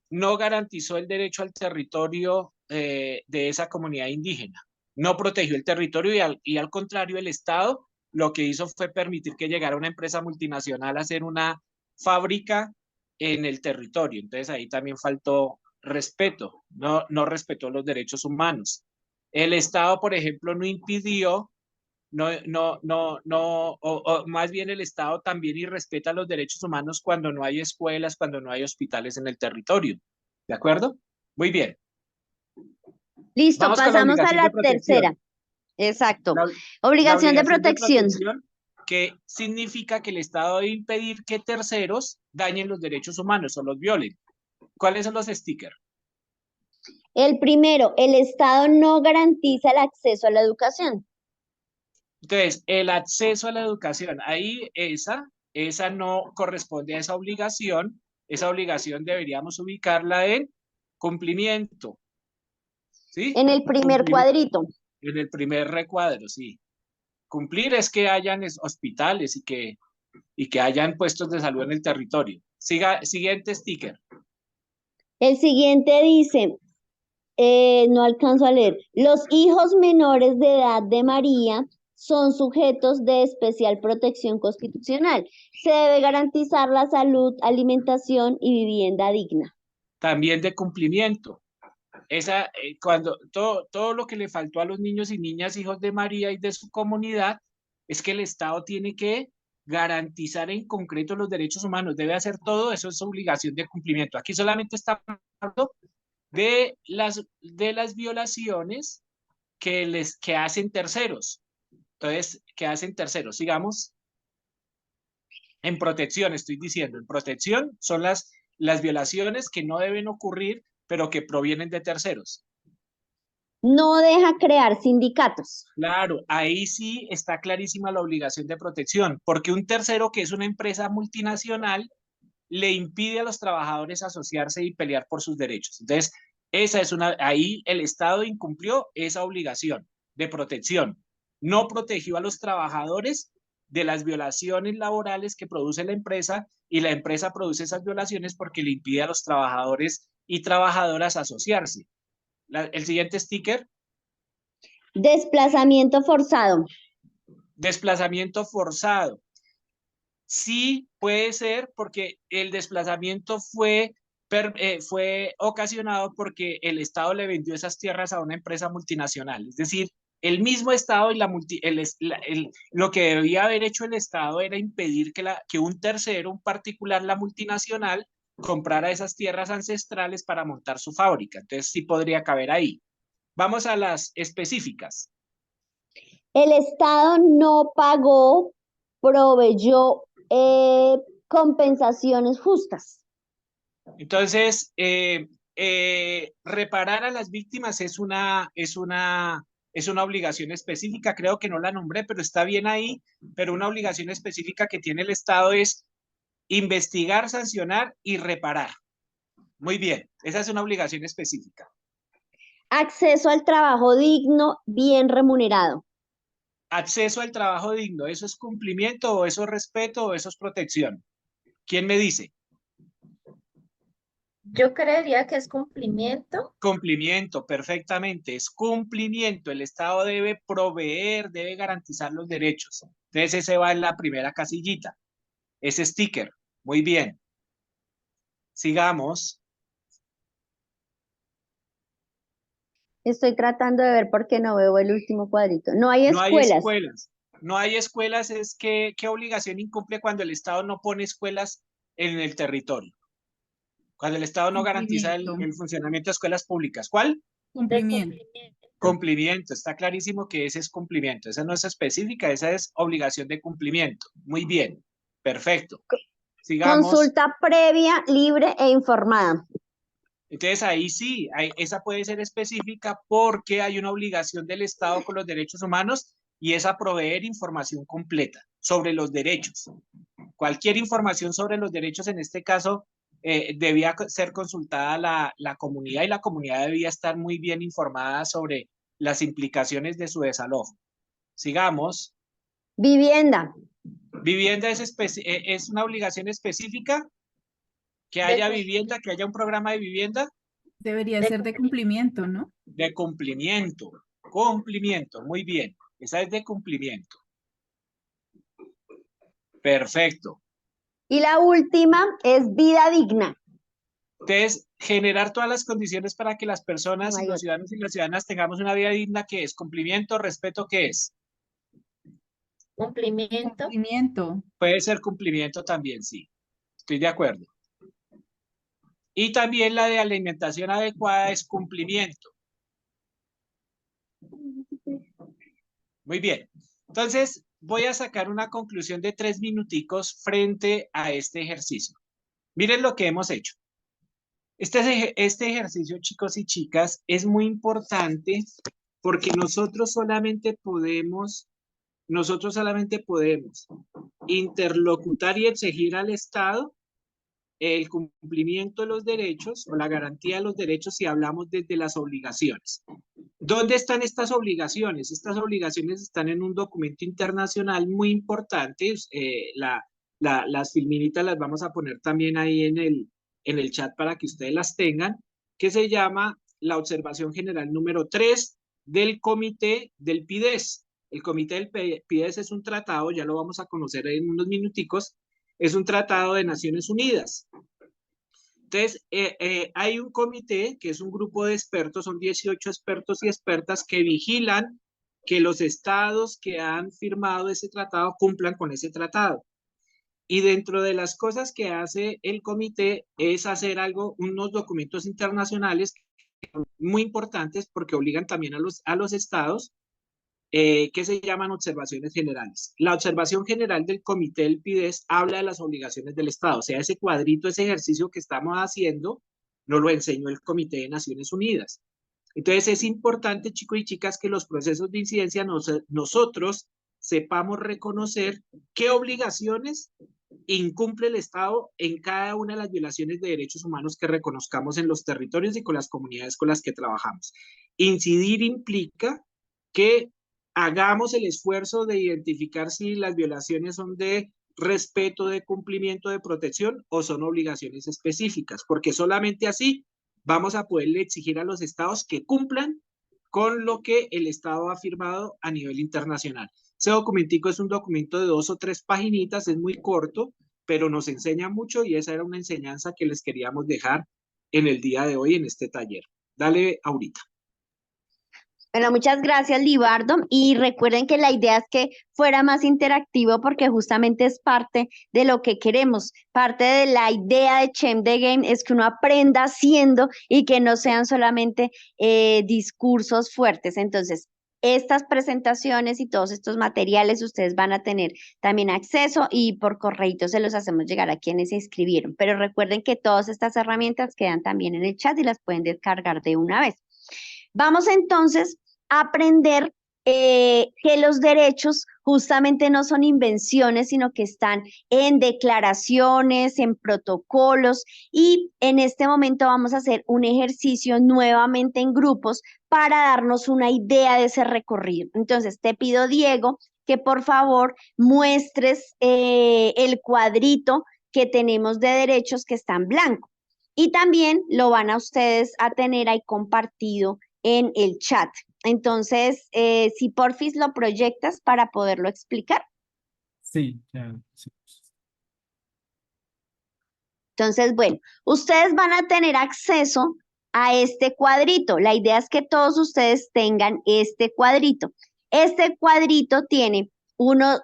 no garantizó el derecho al territorio de esa comunidad indígena. No protegió el territorio y al contrario, el Estado lo que hizo fue permitir que llegara una empresa multinacional a hacer una fábrica en el territorio. Entonces ahí también faltó respeto, no respetó los derechos humanos. El Estado, por ejemplo, no impidió, o más bien el Estado también irrespeta los derechos humanos cuando no hay escuelas, cuando no hay hospitales en el territorio. ¿De acuerdo? Muy bien. Listo, Vamos con pasamos a la tercera. Exacto. Obligación de protección. Que significa que el Estado debe impedir que terceros dañen los derechos humanos o los violen. ¿Cuáles son los stickers? El primero, el Estado no garantiza el acceso a la educación. Entonces, el acceso a la educación, ahí esa no corresponde a esa obligación deberíamos ubicarla en cumplimiento. ¿Sí? En el primer cuadrito. En el primer recuadro, sí. Cumplir es que hayan hospitales y que hayan puestos de salud en el territorio. Siguiente sticker. El siguiente dice, no alcanzo a leer, los hijos menores de edad de María son sujetos de especial protección constitucional. Se debe garantizar la salud, alimentación y vivienda digna. También de cumplimiento. Cuando todo lo que le faltó a los niños y niñas hijos de María y de su comunidad es que el Estado tiene que garantizar en concreto los derechos humanos, debe hacer todo, eso es obligación de cumplimiento. Aquí solamente está hablando de las violaciones que hacen terceros. Entonces, ¿qué hacen terceros? Sigamos. En protección, estoy diciendo, en protección son las violaciones que no deben ocurrir, pero que provienen de terceros. No deja crear sindicatos. Claro, ahí sí está clarísima la obligación de protección, porque un tercero que es una empresa multinacional le impide a los trabajadores asociarse y pelear por sus derechos. Entonces, ahí el Estado incumplió esa obligación de protección. No protegió a los trabajadores de las violaciones laborales que produce la empresa y la empresa produce esas violaciones porque le impide a los trabajadores y trabajadoras asociarse. El siguiente sticker. Desplazamiento forzado. Desplazamiento forzado. Sí puede ser porque el desplazamiento fue ocasionado porque el Estado le vendió esas tierras a una empresa multinacional. Es decir, el mismo Estado y lo que debía haber hecho el Estado era impedir que un tercero, un particular, la multinacional, comprara esas tierras ancestrales para montar su fábrica. Entonces sí podría caber ahí. Vamos a las específicas. El Estado no pagó, proveyó compensaciones justas. Entonces, reparar a las víctimas es una obligación específica, creo que no la nombré, pero está bien ahí, pero una obligación específica que tiene el Estado es investigar, sancionar y reparar. Muy bien, esa es una obligación específica. Acceso al trabajo digno, bien remunerado. Acceso al trabajo digno, ¿eso es cumplimiento o eso es respeto o eso es protección? ¿Quién me dice? Yo creería que es cumplimiento. Cumplimiento, perfectamente, es cumplimiento. El Estado debe proveer, debe garantizar los derechos. Entonces ese va en la primera casillita, ese sticker. Muy bien. Sigamos. Estoy tratando de ver por qué no veo el último cuadrito. No hay No hay escuelas. escuelas. No hay escuelas, es que ¿qué obligación incumple cuando el Estado no pone escuelas en el territorio? Cuando el Estado no garantiza el funcionamiento de escuelas públicas. ¿Cuál? Cumplimiento. Cumplimiento, está clarísimo que ese es cumplimiento, esa no es específica, esa es obligación de cumplimiento. Muy bien, perfecto. Sigamos. Consulta previa, libre e informada. Entonces ahí sí, esa puede ser específica porque hay una obligación del Estado con los derechos humanos y es a proveer información completa sobre los derechos. Cualquier información sobre los derechos, en este caso, debía ser consultada la comunidad y la comunidad debía estar muy bien informada sobre las implicaciones de su desalojo. Sigamos. Vivienda. Vivienda es una obligación específica, que haya vivienda, que haya un programa de vivienda. Debería ser de cumplimiento, ¿no? De cumplimiento, cumplimiento, muy bien, esa es de cumplimiento. Perfecto. Y la última es vida digna. Entonces, generar todas las condiciones para que las personas y los ciudadanos y las ciudadanas tengamos una vida digna, que es cumplimiento, respeto, ¿qué es? Cumplimiento. Cumplimiento. Puede ser cumplimiento también, sí. Estoy de acuerdo. Y también la de alimentación adecuada es cumplimiento. Muy bien. Entonces, voy a sacar una conclusión de 3 minuticos frente a este ejercicio. Miren lo que hemos hecho. Este ejercicio, chicos y chicas, es muy importante porque nosotros solamente podemos interlocutar y exigir al Estado el cumplimiento de los derechos o la garantía de los derechos si hablamos desde las obligaciones. ¿Dónde están estas obligaciones? Estas obligaciones están en un documento internacional muy importante. Las filminitas las vamos a poner también ahí en el chat para que ustedes las tengan, que se llama la Observación General número 3 del Comité del PIDES. El Comité del PIDES es un tratado, ya lo vamos a conocer en unos minuticos, es un tratado de Naciones Unidas. Entonces, hay un comité que es un grupo de expertos, son 18 expertos y expertas que vigilan que los estados que han firmado ese tratado cumplan con ese tratado. Y dentro de las cosas que hace el comité es hacer unos documentos internacionales muy importantes porque obligan también a los estados que se llaman observaciones generales. La observación general del comité del PIDES habla de las obligaciones del Estado, o sea, ese cuadrito, ese ejercicio que estamos haciendo, nos lo enseñó el Comité de Naciones Unidas. Entonces es importante, chicos y chicas, que los procesos de incidencia nosotros sepamos reconocer qué obligaciones incumple el Estado en cada una de las violaciones de derechos humanos que reconozcamos en los territorios y con las comunidades con las que trabajamos. Incidir implica que hagamos el esfuerzo de identificar si las violaciones son de respeto, de cumplimiento, de protección o son obligaciones específicas, porque solamente así vamos a poderle exigir a los estados que cumplan con lo que el Estado ha firmado a nivel internacional. Ese documentico es un documento de 2 o 3 paginitas, es muy corto, pero nos enseña mucho y esa era una enseñanza que les queríamos dejar en el día de hoy en este taller. Dale, Aurita. Bueno, muchas gracias, Libardo. Y recuerden que la idea es que fuera más interactivo porque justamente es parte de lo que queremos. Parte de la idea de Change the Game es que uno aprenda haciendo y que no sean solamente discursos fuertes. Entonces, estas presentaciones y todos estos materiales ustedes van a tener también acceso y por correíto se los hacemos llegar a quienes se inscribieron. Pero recuerden que todas estas herramientas quedan también en el chat y las pueden descargar de una vez. Vamos entonces a aprender que los derechos justamente no son invenciones, sino que están en declaraciones, en protocolos, y en este momento vamos a hacer un ejercicio nuevamente en grupos para darnos una idea de ese recorrido. Entonces, te pido, Diego, que por favor muestres el cuadrito que tenemos de derechos que está en blanco. Y también lo van a ustedes a tener ahí compartido en el chat. Entonces, si porfis lo proyectas para poderlo explicar. Sí, ya. Sí. Entonces, bueno, ustedes van a tener acceso a este cuadrito. La idea es que todos ustedes tengan este cuadrito. Este cuadrito tiene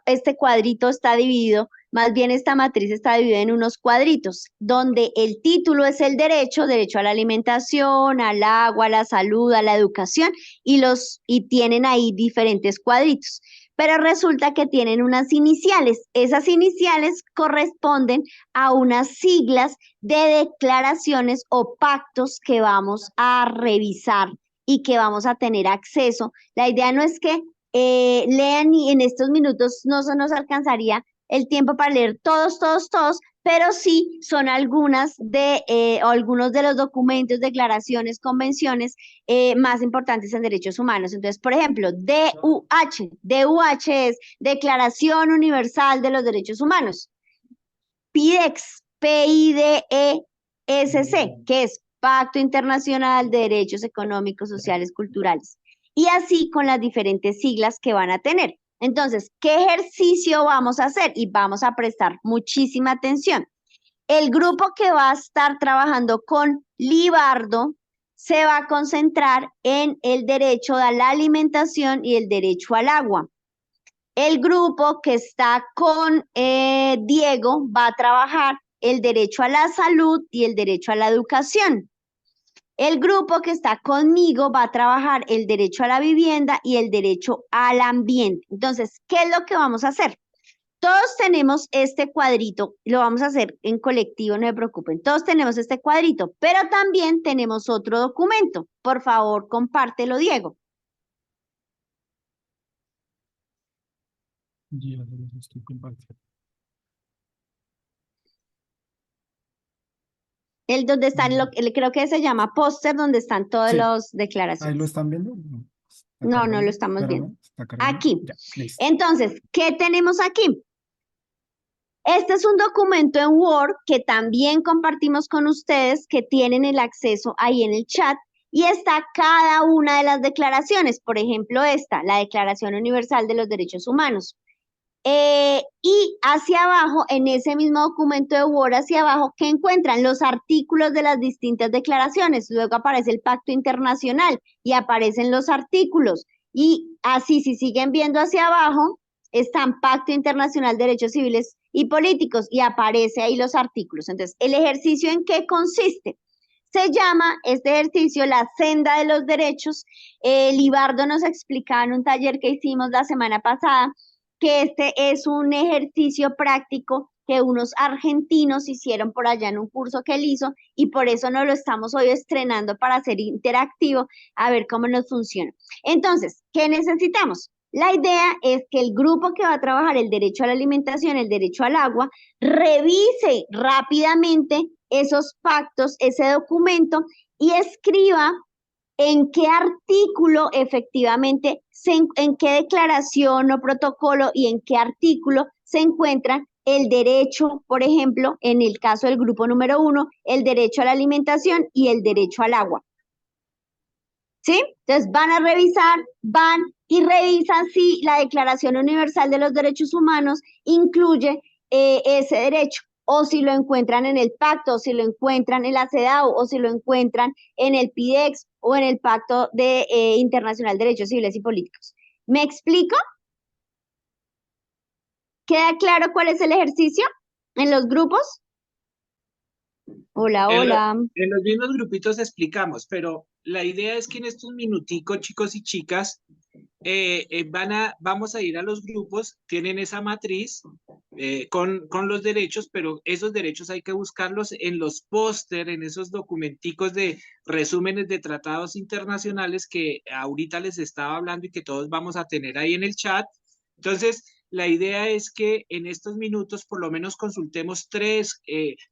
este cuadrito está dividido, más bien esta matriz está dividida en unos cuadritos, donde el título es el derecho a la alimentación, al agua, a la salud, a la educación, y tienen ahí diferentes cuadritos. Pero resulta que tienen unas iniciales. Esas iniciales corresponden a unas siglas de declaraciones o pactos que vamos a revisar y que vamos a tener acceso. La idea no es que lean y en estos minutos no se nos alcanzaría el tiempo para leer todos, pero sí son algunos de los documentos, declaraciones, convenciones más importantes en derechos humanos. Entonces, por ejemplo, DUH es Declaración Universal de los Derechos Humanos. PIDEX, PIDESC, que es Pacto Internacional de Derechos Económicos, Sociales, Culturales. Y así con las diferentes siglas que van a tener. Entonces, ¿qué ejercicio vamos a hacer? Y vamos a prestar muchísima atención. El grupo que va a estar trabajando con Libardo se va a concentrar en el derecho a la alimentación y el derecho al agua. El grupo que está con Diego va a trabajar el derecho a la salud y el derecho a la educación. El grupo que está conmigo va a trabajar el derecho a la vivienda y el derecho al ambiente. Entonces, ¿qué es lo que vamos a hacer? Todos tenemos este cuadrito, lo vamos a hacer en colectivo, no se preocupen. Todos tenemos este cuadrito, pero también tenemos otro documento. Por favor, compártelo, Diego. Ya los estoy compartiendo. El donde están, creo que se llama póster, donde están todas Sí. las ¿Ahí declaraciones. lo están viendo? No, está No, no cargando. lo estamos Espérame, viendo. está cargando. Aquí. Ya, listo. Entonces, ¿qué tenemos aquí? Este es un documento en Word que también compartimos con ustedes, que tienen el acceso ahí en el chat, y está cada una de las declaraciones. Por ejemplo, esta, la Declaración Universal de los Derechos Humanos. Y hacia abajo, en ese mismo documento de Word, hacia abajo, ¿qué encuentran? Los artículos de las distintas declaraciones. Luego aparece el Pacto Internacional y aparecen los artículos. Y así, si siguen viendo hacia abajo, están Pacto Internacional de Derechos Civiles y Políticos y aparece ahí los artículos. Entonces, ¿el ejercicio en qué consiste? Se llama este ejercicio la senda de los derechos. Libardo nos explicaba en un taller que hicimos la semana pasada que este es un ejercicio práctico que unos argentinos hicieron por allá en un curso que él hizo y por eso nos lo estamos hoy estrenando para hacer interactivo, a ver cómo nos funciona. Entonces, ¿qué necesitamos? La idea es que el grupo que va a trabajar el derecho a la alimentación, el derecho al agua, revise rápidamente esos pactos, ese documento y escriba en qué artículo efectivamente, en qué declaración o protocolo y en qué artículo se encuentra el derecho, por ejemplo, en el caso del grupo número 1, el derecho a la alimentación y el derecho al agua. ¿Sí? Entonces van a revisar, van y revisan si la Declaración Universal de los Derechos Humanos incluye ese derecho, o si lo encuentran en el pacto, o si lo encuentran en la CEDAW, o si lo encuentran en el PIDEX o en el Pacto Internacional de Derechos Civiles y Políticos. ¿Me explico? ¿Queda claro cuál es el ejercicio en los grupos? Hola, En, hola. en los mismos grupitos explicamos, pero la idea es que en estos minuticos, chicos y chicas, vamos a ir a los grupos, tienen esa matriz con los derechos, pero esos derechos hay que buscarlos en los póster, en esos documenticos de resúmenes de tratados internacionales que ahorita les estaba hablando y que todos vamos a tener ahí en el chat. Entonces, la idea es que en estos minutos por lo menos consultemos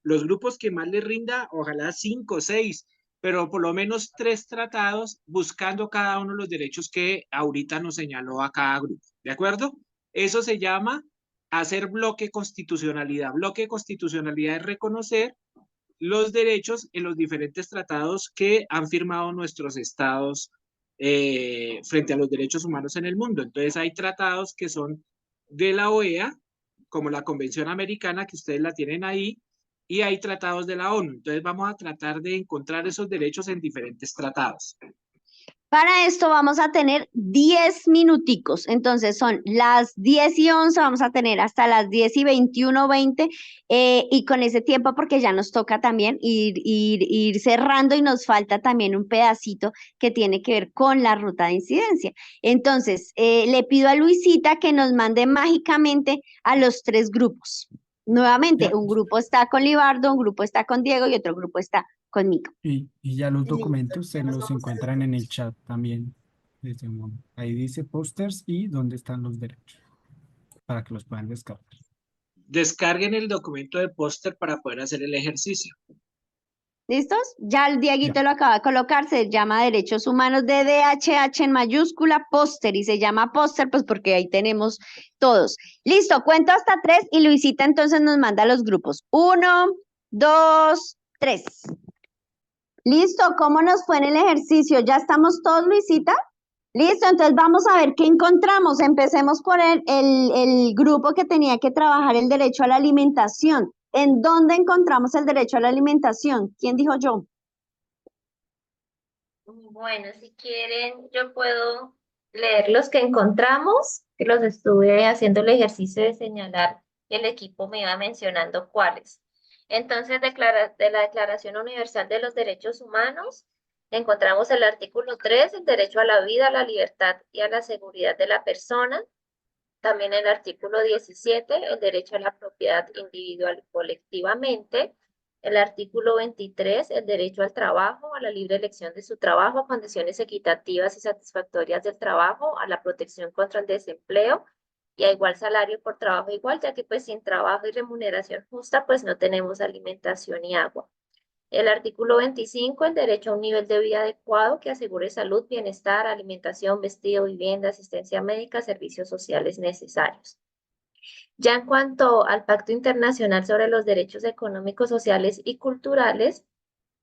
los grupos que más les rinda, ojalá 5 o 6, pero por lo menos 3 tratados buscando cada uno de los derechos que ahorita nos señaló a cada grupo. ¿De acuerdo? Eso se llama hacer bloque constitucionalidad. Bloque constitucionalidad es reconocer los derechos en los diferentes tratados que han firmado nuestros estados frente a los derechos humanos en el mundo. Entonces hay tratados que son de la OEA, como la Convención Americana, que ustedes la tienen ahí, y hay tratados de la ONU. Entonces vamos a tratar de encontrar esos derechos en diferentes tratados. Para esto vamos a tener 10 minuticos, entonces son las 10:11, vamos a tener hasta las 10:21, 20, y con ese tiempo, porque ya nos toca también ir cerrando y nos falta también un pedacito que tiene que ver con la ruta de incidencia. Entonces, le pido a Luisita que nos mande mágicamente a los 3 grupos. Nuevamente, un grupo está con Libardo, un grupo está con Diego y otro grupo está conmigo. Y ya los documentos se los encuentran en el chat también. Ahí dice pósters y dónde están los derechos para que los puedan descargar. Descarguen el documento de póster para poder hacer el ejercicio. ¿Listos? Ya el Dieguito lo acaba de colocar, se llama Derechos Humanos de DHH en mayúscula, póster, y se llama póster pues porque ahí tenemos todos. Listo, cuento hasta 3 y Luisita entonces nos manda los grupos. 1, 2, 3. Listo, ¿cómo nos fue en el ejercicio? ¿Ya estamos todos, Luisita? Listo, entonces vamos a ver qué encontramos. Empecemos por el grupo que tenía que trabajar el derecho a la alimentación. ¿En dónde encontramos el derecho a la alimentación? ¿Quién dijo yo? Bueno, si quieren, yo puedo leer los que encontramos, que los estuve haciendo el ejercicio de señalar y el equipo me iba mencionando cuáles. Entonces, de la Declaración Universal de los Derechos Humanos, encontramos el artículo 3, el derecho a la vida, a la libertad y a la seguridad de la persona. También el artículo 17, el derecho a la propiedad individual y colectivamente. El artículo 23, el derecho al trabajo, a la libre elección de su trabajo, a condiciones equitativas y satisfactorias del trabajo, a la protección contra el desempleo y a igual salario por trabajo igual, ya que pues sin trabajo y remuneración justa pues no tenemos alimentación y agua. El artículo 25, el derecho a un nivel de vida adecuado que asegure salud, bienestar, alimentación, vestido, vivienda, asistencia médica, servicios sociales necesarios. Ya en cuanto al Pacto Internacional sobre los Derechos Económicos, Sociales y Culturales,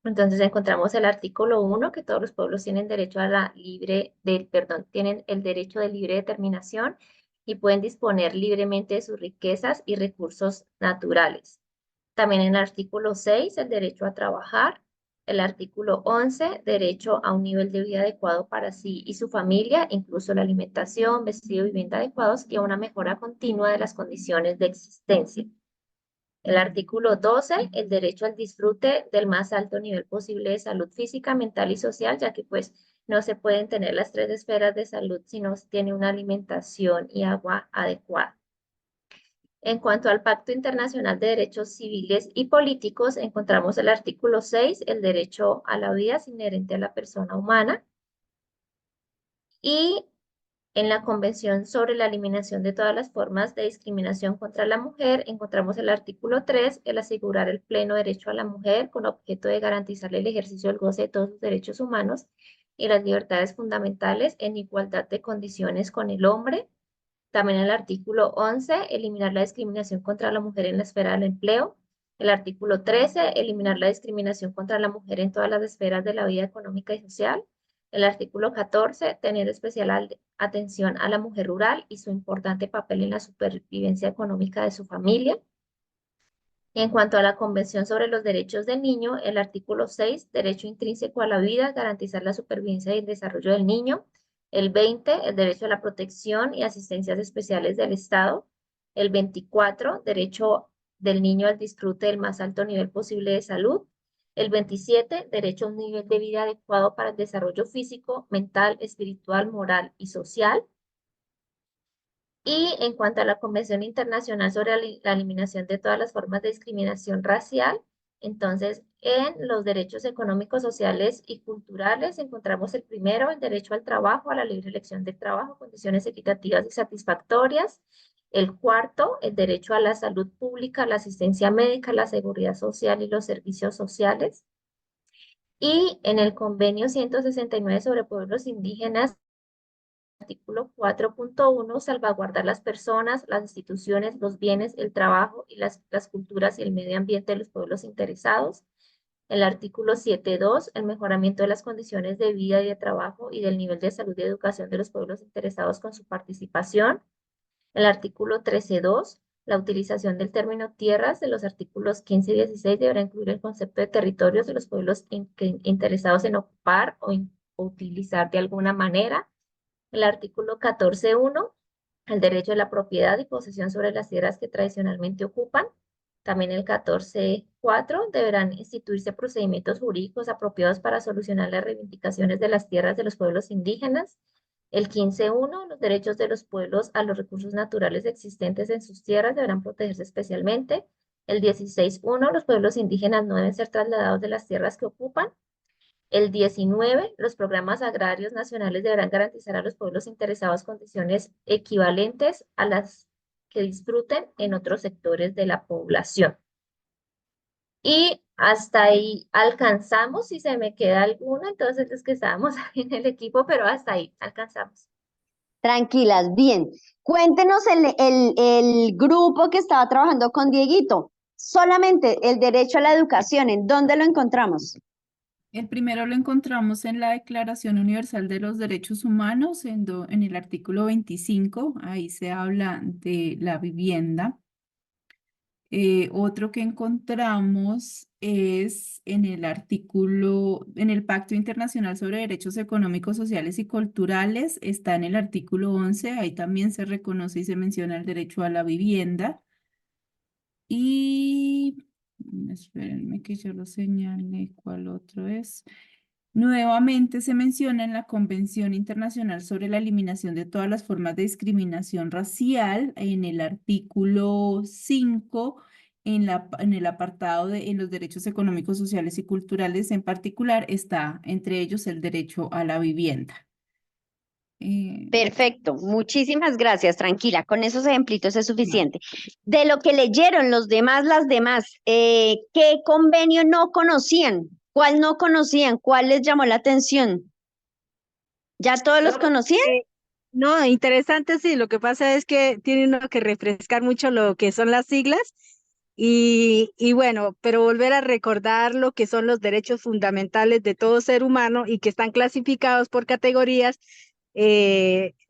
entonces encontramos el artículo 1, que todos los pueblos tienen derecho a tienen el derecho de libre determinación y pueden disponer libremente de sus riquezas y recursos naturales. También en el artículo 6, el derecho a trabajar. El artículo 11, derecho a un nivel de vida adecuado para sí y su familia, incluso la alimentación, vestido y vivienda adecuados y a una mejora continua de las condiciones de existencia. El artículo 12, el derecho al disfrute del más alto nivel posible de salud física, mental y social, ya que pues no se pueden tener las 3 esferas de salud si no se tiene una alimentación y agua adecuada. En cuanto al Pacto Internacional de Derechos Civiles y Políticos, encontramos el artículo 6, el derecho a la vida es inherente a la persona humana. Y en la Convención sobre la Eliminación de todas las formas de discriminación contra la mujer, encontramos el artículo 3, el asegurar el pleno derecho a la mujer con objeto de garantizarle el ejercicio del goce de todos sus derechos humanos y las libertades fundamentales en igualdad de condiciones con el hombre. También el artículo 11, eliminar la discriminación contra la mujer en la esfera del empleo. El artículo 13, eliminar la discriminación contra la mujer en todas las esferas de la vida económica y social. El artículo 14, tener especial atención a la mujer rural y su importante papel en la supervivencia económica de su familia. En cuanto a la Convención sobre los Derechos del Niño, el artículo 6, derecho intrínseco a la vida, garantizar la supervivencia y el desarrollo del niño. El 20, el derecho a la protección y asistencias especiales del Estado. El 24, derecho del niño al disfrute del más alto nivel posible de salud. El 27, derecho a un nivel de vida adecuado para el desarrollo físico, mental, espiritual, moral y social. Y en cuanto a la Convención Internacional sobre la Eliminación de todas las formas de discriminación racial, entonces en los derechos económicos, sociales y culturales encontramos el primero, el derecho al trabajo, a la libre elección del trabajo, condiciones equitativas y satisfactorias. El cuarto, el derecho a la salud pública, la asistencia médica, la seguridad social y los servicios sociales. Y en el convenio 169 sobre pueblos indígenas, artículo 4.1, salvaguardar las personas, las instituciones, los bienes, el trabajo y las culturas y el medio ambiente de los pueblos interesados. El artículo 7.2, el mejoramiento de las condiciones de vida y de trabajo y del nivel de salud y educación de los pueblos interesados con su participación. El artículo 13.2, la utilización del término tierras de los artículos 15 y 16 deberá incluir el concepto de territorios de los pueblos interesados en ocupar o utilizar de alguna manera. El artículo 14.1, el derecho a la propiedad y posesión sobre las tierras que tradicionalmente ocupan. También el 14.4, deberán instituirse procedimientos jurídicos apropiados para solucionar las reivindicaciones de las tierras de los pueblos indígenas. El 15.1, los derechos de los pueblos a los recursos naturales existentes en sus tierras deberán protegerse especialmente. El 16.1, los pueblos indígenas no deben ser trasladados de las tierras que ocupan. El 19, los programas agrarios nacionales deberán garantizar a los pueblos interesados condiciones equivalentes a las que disfruten en otros sectores de la población. Y hasta ahí alcanzamos. Si se me queda alguno, entonces es que estábamos en el equipo, pero hasta ahí alcanzamos. Tranquilas, bien. Cuéntenos el grupo que estaba trabajando con Dieguito. Solamente el derecho a la educación, ¿en dónde lo encontramos? El primero lo encontramos en la Declaración Universal de los Derechos Humanos, en el artículo 25, ahí se habla de la vivienda. Otro que encontramos es en el Pacto Internacional sobre Derechos Económicos, Sociales y Culturales, está en el artículo 11, ahí también se reconoce y se menciona el derecho a la vivienda. Y espérenme que yo lo señale, ¿cuál otro es? Nuevamente se menciona en la Convención Internacional sobre la Eliminación de todas las formas de discriminación racial, en el artículo 5, en el apartado en los derechos económicos, sociales y culturales en particular, está entre ellos el derecho a la vivienda. Perfecto, muchísimas gracias, tranquila, con esos ejemplitos es suficiente. De lo que leyeron los demás, las demás, ¿qué convenio no conocían? ¿Cuál no conocían? ¿Cuál les llamó la atención? ¿Ya todos los conocían? No, interesante, sí. Lo que pasa es que tiene uno que refrescar mucho lo que son las siglas y bueno, pero volver a recordar lo que son los derechos fundamentales de todo ser humano y que están clasificados por categorías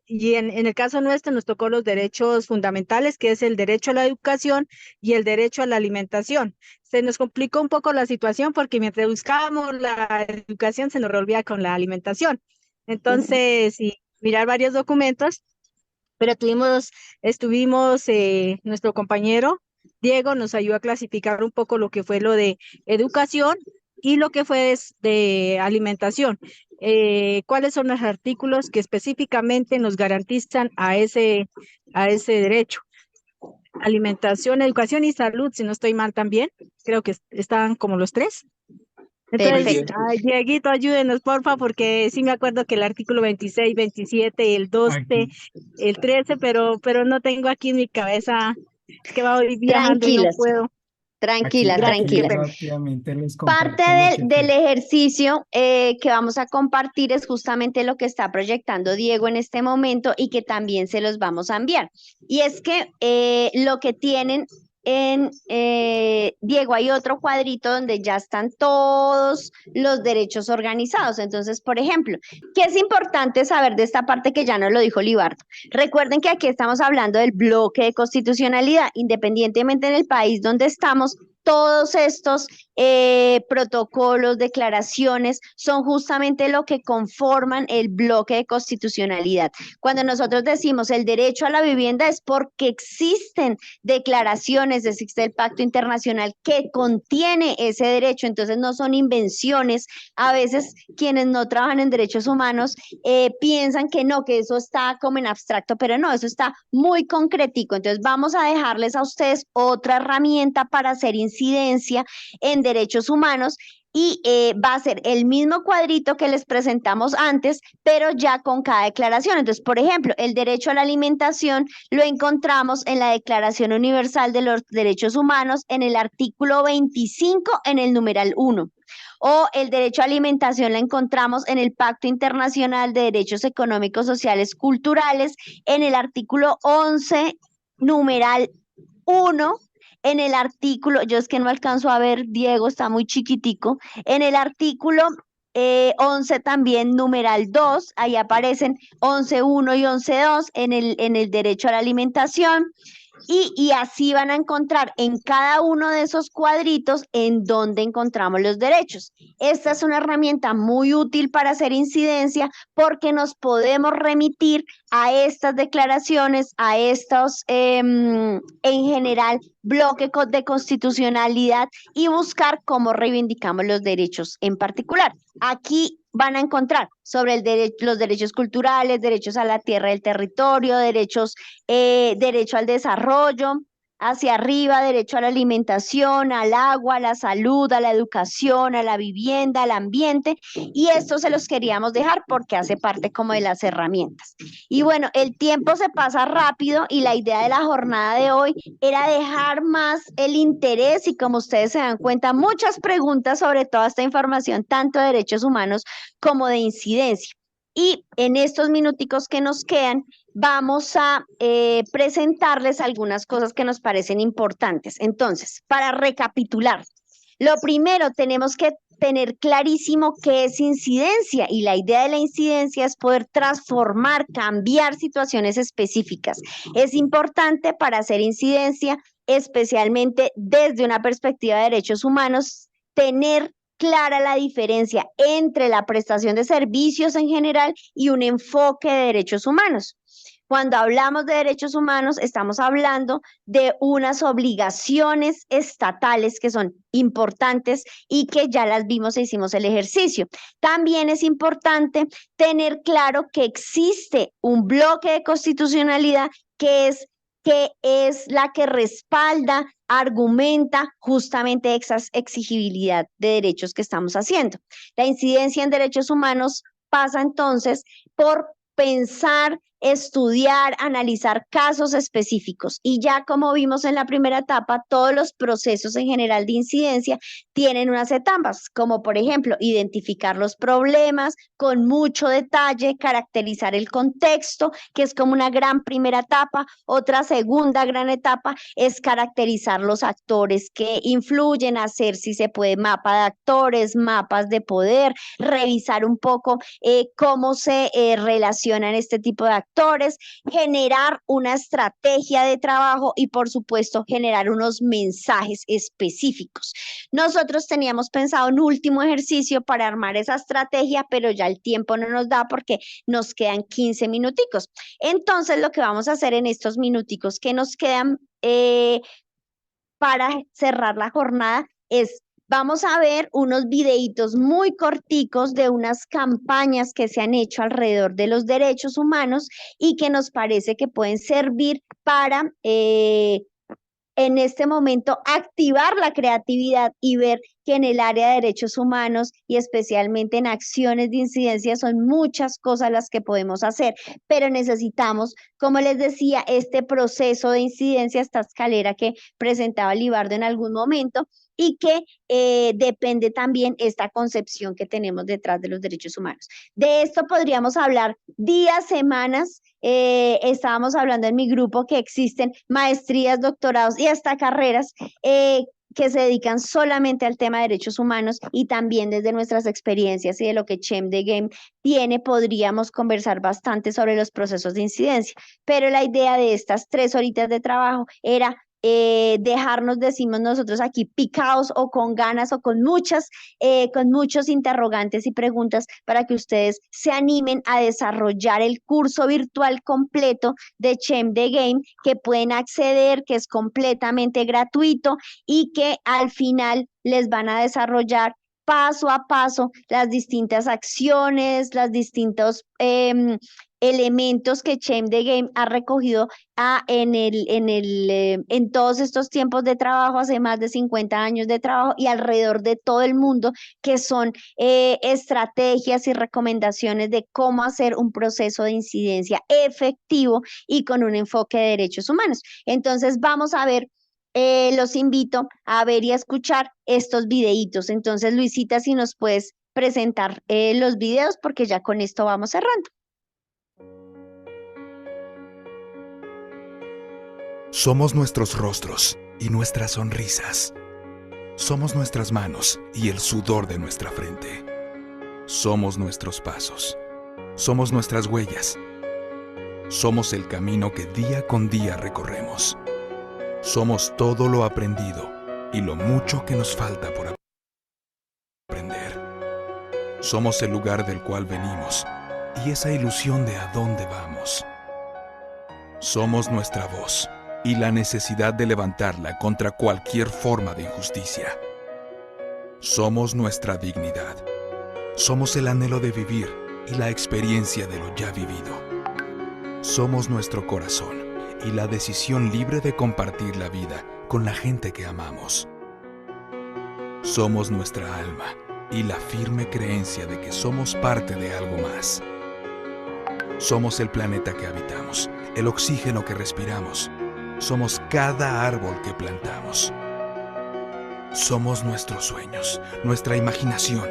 y en el caso nuestro nos tocó los derechos fundamentales, que es el derecho a la educación y el derecho a la alimentación. Se nos complicó un poco la situación porque mientras buscábamos la educación se nos revolvía con la alimentación. Entonces, sí, mirar varios documentos, pero estuvimos, nuestro compañero Diego nos ayudó a clasificar un poco lo que fue lo de educación y lo que fue de alimentación. ¿Cuáles son los artículos que específicamente nos garantizan a ese derecho? Alimentación, educación y salud, si no estoy mal también. Creo que están como los tres. Entonces, Perfecto. ay, Dieguito, ayúdenos, porfa, porque sí me acuerdo que el artículo 26, 27, el 12, Aquí, el 13, pero no tengo aquí en mi cabeza, es que voy viajando y no Tranquilas, puedo. tranquilas, Gracias, qué tranquilas. pena. rápidamente les Parte comparto lo que del fue. ejercicio que vamos a compartir es justamente lo que está proyectando Diego en este momento y que también se los vamos a enviar. Y es que lo que tienen Diego, hay otro cuadrito donde ya están todos los derechos organizados. Entonces, por ejemplo, ¿qué es importante saber de esta parte que ya nos lo dijo Libardo? Recuerden que aquí estamos hablando del bloque de constitucionalidad, independientemente en el país donde estamos. Todos estos protocolos, declaraciones, son justamente lo que conforman el bloque de constitucionalidad. Cuando nosotros decimos el derecho a la vivienda es porque existen declaraciones, existe el Pacto Internacional que contiene ese derecho, entonces no son invenciones. A veces quienes no trabajan en derechos humanos piensan que no, que eso está como en abstracto, pero no, eso está muy concretico. Entonces vamos a dejarles a ustedes otra herramienta para hacer incidencia en derechos humanos y va a ser el mismo cuadrito que les presentamos antes, pero ya con cada declaración. Entonces, por ejemplo, el derecho a la alimentación lo encontramos en la Declaración Universal de los Derechos Humanos, en el artículo 25, en el numeral 1. O el derecho a alimentación la encontramos en el Pacto Internacional de Derechos Económicos, Sociales, Culturales, en el artículo 11, numeral 1. En el artículo, yo es que no alcanzo a ver, Diego está muy chiquitico, en el artículo 11 también, numeral 2, ahí aparecen 11.1 y 11.2 en el derecho a la alimentación. Y así van a encontrar en cada uno de esos cuadritos en donde encontramos los derechos. Esta es una herramienta muy útil para hacer incidencia porque nos podemos remitir a estas declaraciones, a estos, en general, bloque de constitucionalidad y buscar cómo reivindicamos los derechos en particular. Aquí van a encontrar sobre los derechos culturales, derechos a la tierra y el territorio, derecho al desarrollo, hacia arriba, derecho a la alimentación, al agua, a la salud, a la educación, a la vivienda, al ambiente, y esto se los queríamos dejar porque hace parte como de las herramientas. Y bueno, el tiempo se pasa rápido y la idea de la jornada de hoy era dejar más el interés y, como ustedes se dan cuenta, muchas preguntas sobre toda esta información, tanto de derechos humanos como de incidencia. Y en estos minuticos que nos quedan, vamos a presentarles algunas cosas que nos parecen importantes. Entonces, para recapitular, lo primero, tenemos que tener clarísimo qué es incidencia, y la idea de la incidencia es poder transformar, cambiar situaciones específicas. Es importante para hacer incidencia, especialmente desde una perspectiva de derechos humanos, tener clara la diferencia entre la prestación de servicios en general y un enfoque de derechos humanos. Cuando hablamos de derechos humanos, estamos hablando de unas obligaciones estatales que son importantes y que ya las vimos e hicimos el ejercicio. También es importante tener claro que existe un bloque de constitucionalidad que es la que respalda, argumenta justamente esa exigibilidad de derechos que estamos haciendo. La incidencia en derechos humanos pasa entonces por pensar, estudiar, analizar casos específicos. Y ya como vimos en la primera etapa, todos los procesos en general de incidencia tienen unas etapas, como por ejemplo, identificar los problemas con mucho detalle, caracterizar el contexto, que es como una gran primera etapa. Otra segunda gran etapa es caracterizar los actores que influyen, hacer, si se puede, mapa de actores, mapas de poder, revisar un poco cómo se relacionan este tipo de actores sectores, generar una estrategia de trabajo y, por supuesto, generar unos mensajes específicos. Nosotros teníamos pensado un último ejercicio para armar esa estrategia, pero ya el tiempo no nos da porque nos quedan 15 minuticos. Entonces, lo que vamos a hacer en estos minuticos que nos quedan para cerrar la jornada es, vamos a ver unos videitos muy corticos de unas campañas que se han hecho alrededor de los derechos humanos y que nos parece que pueden servir para en este momento activar la creatividad y ver que en el área de derechos humanos y especialmente en acciones de incidencia son muchas cosas las que podemos hacer, pero necesitamos, como les decía, este proceso de incidencia, esta escalera que presentaba Libardo en algún momento y que depende también esta concepción que tenemos detrás de los derechos humanos. De esto podríamos hablar días, semanas. Estábamos hablando en mi grupo que existen maestrías, doctorados y hasta carreras que se dedican solamente al tema de derechos humanos, y también desde nuestras experiencias y de lo que Change the Game tiene, podríamos conversar bastante sobre los procesos de incidencia. Pero la idea de estas 3 horitas de trabajo era dejarnos, decimos nosotros aquí, picados o con ganas o con muchos interrogantes y preguntas para que ustedes se animen a desarrollar el curso virtual completo de Change the Game, que pueden acceder, que es completamente gratuito y que al final les van a desarrollar paso a paso las distintas acciones, los distintos elementos que Change the Game ha recogido en todos estos tiempos de trabajo, hace más de 50 años de trabajo y alrededor de todo el mundo, que son estrategias y recomendaciones de cómo hacer un proceso de incidencia efectivo y con un enfoque de derechos humanos. Entonces vamos a ver. Los invito a ver y a escuchar estos videitos. Entonces, Luisita, si nos puedes presentar los videos, porque ya con esto vamos cerrando. Somos nuestros rostros y nuestras sonrisas. Somos nuestras manos y el sudor de nuestra frente. Somos nuestros pasos. Somos nuestras huellas. Somos el camino que día con día recorremos. Somos todo lo aprendido y lo mucho que nos falta por aprender. Somos el lugar del cual venimos y esa ilusión de a dónde vamos. Somos nuestra voz y la necesidad de levantarla contra cualquier forma de injusticia. Somos nuestra dignidad. Somos el anhelo de vivir y la experiencia de lo ya vivido. Somos nuestro corazón y la decisión libre de compartir la vida con la gente que amamos. Somos nuestra alma y la firme creencia de que somos parte de algo más. Somos el planeta que habitamos, el oxígeno que respiramos. Somos cada árbol que plantamos. Somos nuestros sueños, nuestra imaginación.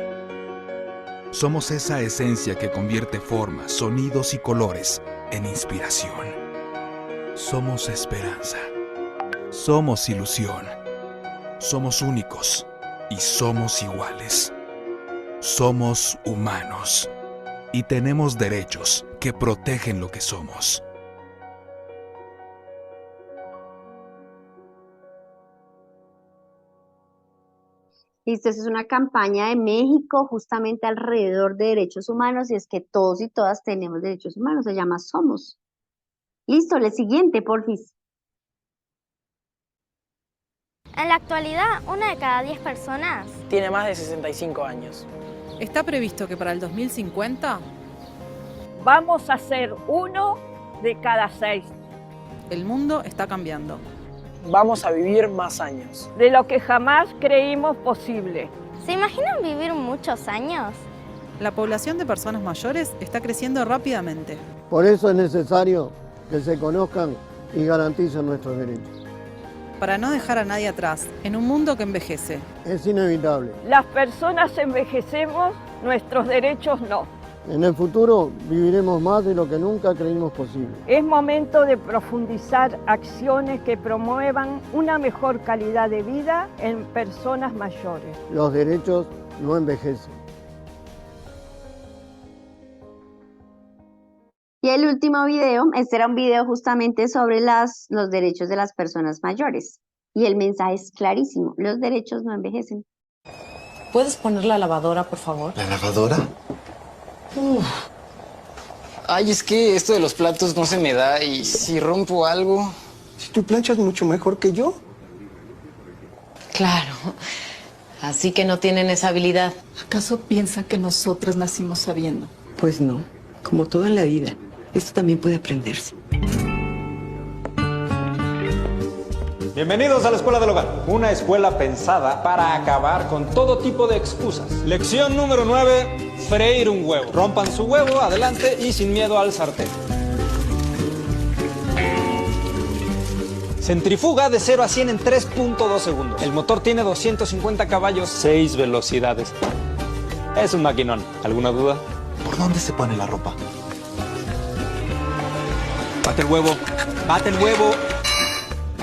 Somos esa esencia que convierte formas, sonidos y colores en inspiración. Somos esperanza. Somos ilusión. Somos únicos y somos iguales. Somos humanos y tenemos derechos que protegen lo que somos. Listo, esa es una campaña de México justamente alrededor de derechos humanos, y es que todos y todas tenemos derechos humanos, se llama Somos. Listo, el siguiente, porfis. En la actualidad, 1 de cada 10 personas tiene más de 65 años. Está previsto que para el 2050 vamos a ser 1 de cada 6. El mundo está cambiando. Vamos a vivir más años. De lo que jamás creímos posible. ¿Se imaginan vivir muchos años? La población de personas mayores está creciendo rápidamente. Por eso es necesario que se conozcan y garanticen nuestros derechos. Para no dejar a nadie atrás, en un mundo que envejece. Es inevitable. Las personas envejecemos, nuestros derechos no. En el futuro viviremos más de lo que nunca creímos posible. Es momento de profundizar acciones que promuevan una mejor calidad de vida en personas mayores. Los derechos no envejecen. Y el último video, este era un video justamente sobre los derechos de las personas mayores. Y el mensaje es clarísimo, los derechos no envejecen. ¿Puedes poner la lavadora, por favor? ¿La lavadora? Ay, es que esto de los platos no se me da y si rompo algo... Si tú planchas mucho mejor que yo. Claro. Así que no tienen esa habilidad. ¿Acaso piensa que nosotros nacimos sabiendo? Pues no, como todo en la vida, esto también puede aprenderse. Bienvenidos a la Escuela del Hogar, una escuela pensada para acabar con todo tipo de excusas. Lección número 9, freír un huevo. Rompan su huevo, adelante y sin miedo al sartén. Centrifuga de 0 a 100 en 3.2 segundos. El motor tiene 250 caballos, 6 velocidades. Es un maquinón. ¿Alguna duda? ¿Por dónde se pone la ropa? Bate el huevo. Bate el huevo.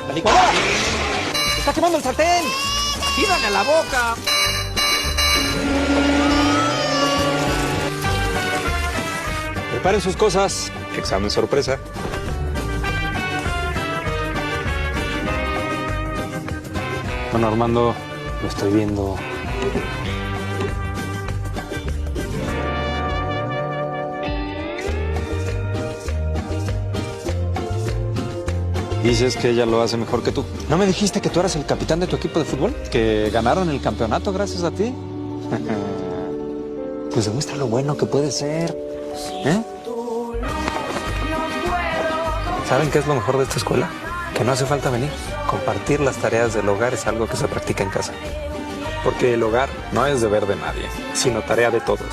¡La licuadora! ¡Se está quemando el sartén! ¡Tírale a la boca! Preparen sus cosas. Examen sorpresa. Bueno, Armando, lo estoy viendo. Dices que ella lo hace mejor que tú. ¿No me dijiste que tú eras el capitán de tu equipo de fútbol? ¿Que ganaron el campeonato gracias a ti? Pues demuestra lo bueno que puede ser. ¿Eh? ¿Saben qué es lo mejor de esta escuela? Que no hace falta venir. Compartir las tareas del hogar es algo que se practica en casa. Porque el hogar no es deber de nadie, sino tarea de todos.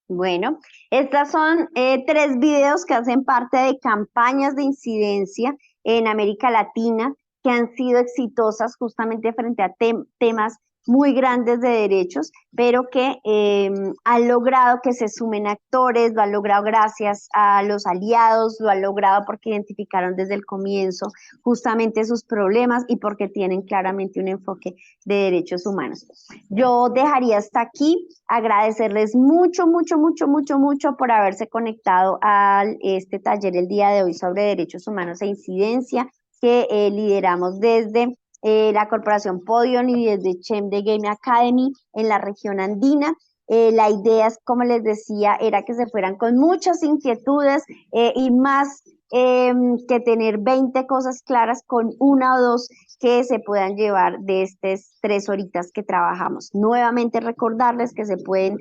Bueno, estas son 3 videos que hacen parte de campañas de incidencia en América Latina que han sido exitosas justamente frente a temas muy grandes de derechos, pero que han logrado que se sumen actores, lo han logrado gracias a los aliados, lo han logrado porque identificaron desde el comienzo justamente sus problemas y porque tienen claramente un enfoque de derechos humanos. Yo dejaría hasta aquí, agradecerles mucho por haberse conectado a este taller el día de hoy sobre derechos humanos e incidencia que lideramos desde la Corporación Podium y desde Chem the Game Academy en la región andina. La idea, como les decía, era que se fueran con muchas inquietudes y más que tener 20 cosas claras con 1 o 2 que se puedan llevar de estas 3 horitas que trabajamos. Nuevamente recordarles que se pueden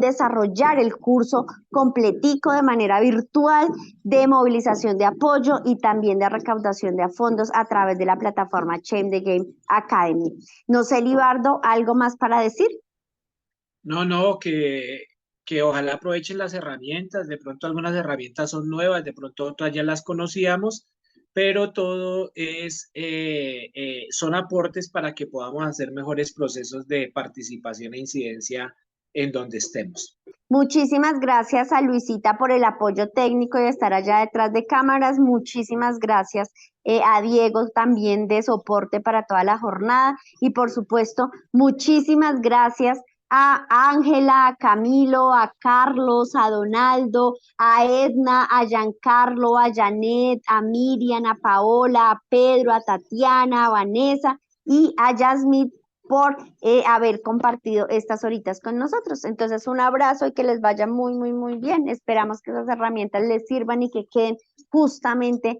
desarrollar el curso completico de manera virtual de movilización de apoyo y también de recaudación de fondos a través de la plataforma Chem the Game Academy. No sé, Libardo, ¿algo más para decir? No, que ojalá aprovechen las herramientas. De pronto algunas herramientas son nuevas, de pronto otras ya las conocíamos, pero todo son aportes para que podamos hacer mejores procesos de participación e incidencia en donde estemos. Muchísimas gracias a Luisita por el apoyo técnico y estar allá detrás de cámaras. Muchísimas gracias a Diego también de soporte para toda la jornada. Y por supuesto, muchísimas gracias a Ángela, a Camilo, a Carlos, a Donaldo, a Edna, a Giancarlo, a Janet, a Miriam, a Paola, a Pedro, a Tatiana, a Vanessa y a Yasmith por haber compartido estas horitas con nosotros. Entonces, un abrazo y que les vaya muy bien. Esperamos que esas herramientas les sirvan y que queden justamente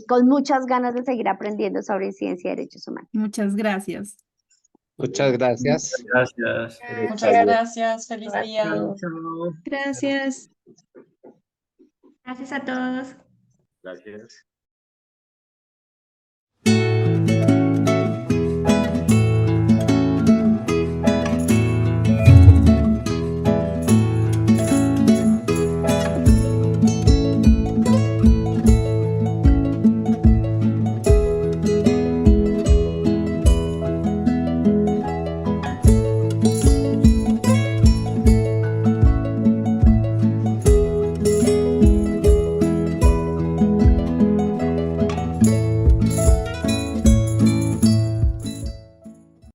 con muchas ganas de seguir aprendiendo sobre incidencia y derechos humanos. Muchas gracias. Muchas gracias. Gracias. Muchas gracias. Feliz día. Gracias. Gracias a todos. Gracias.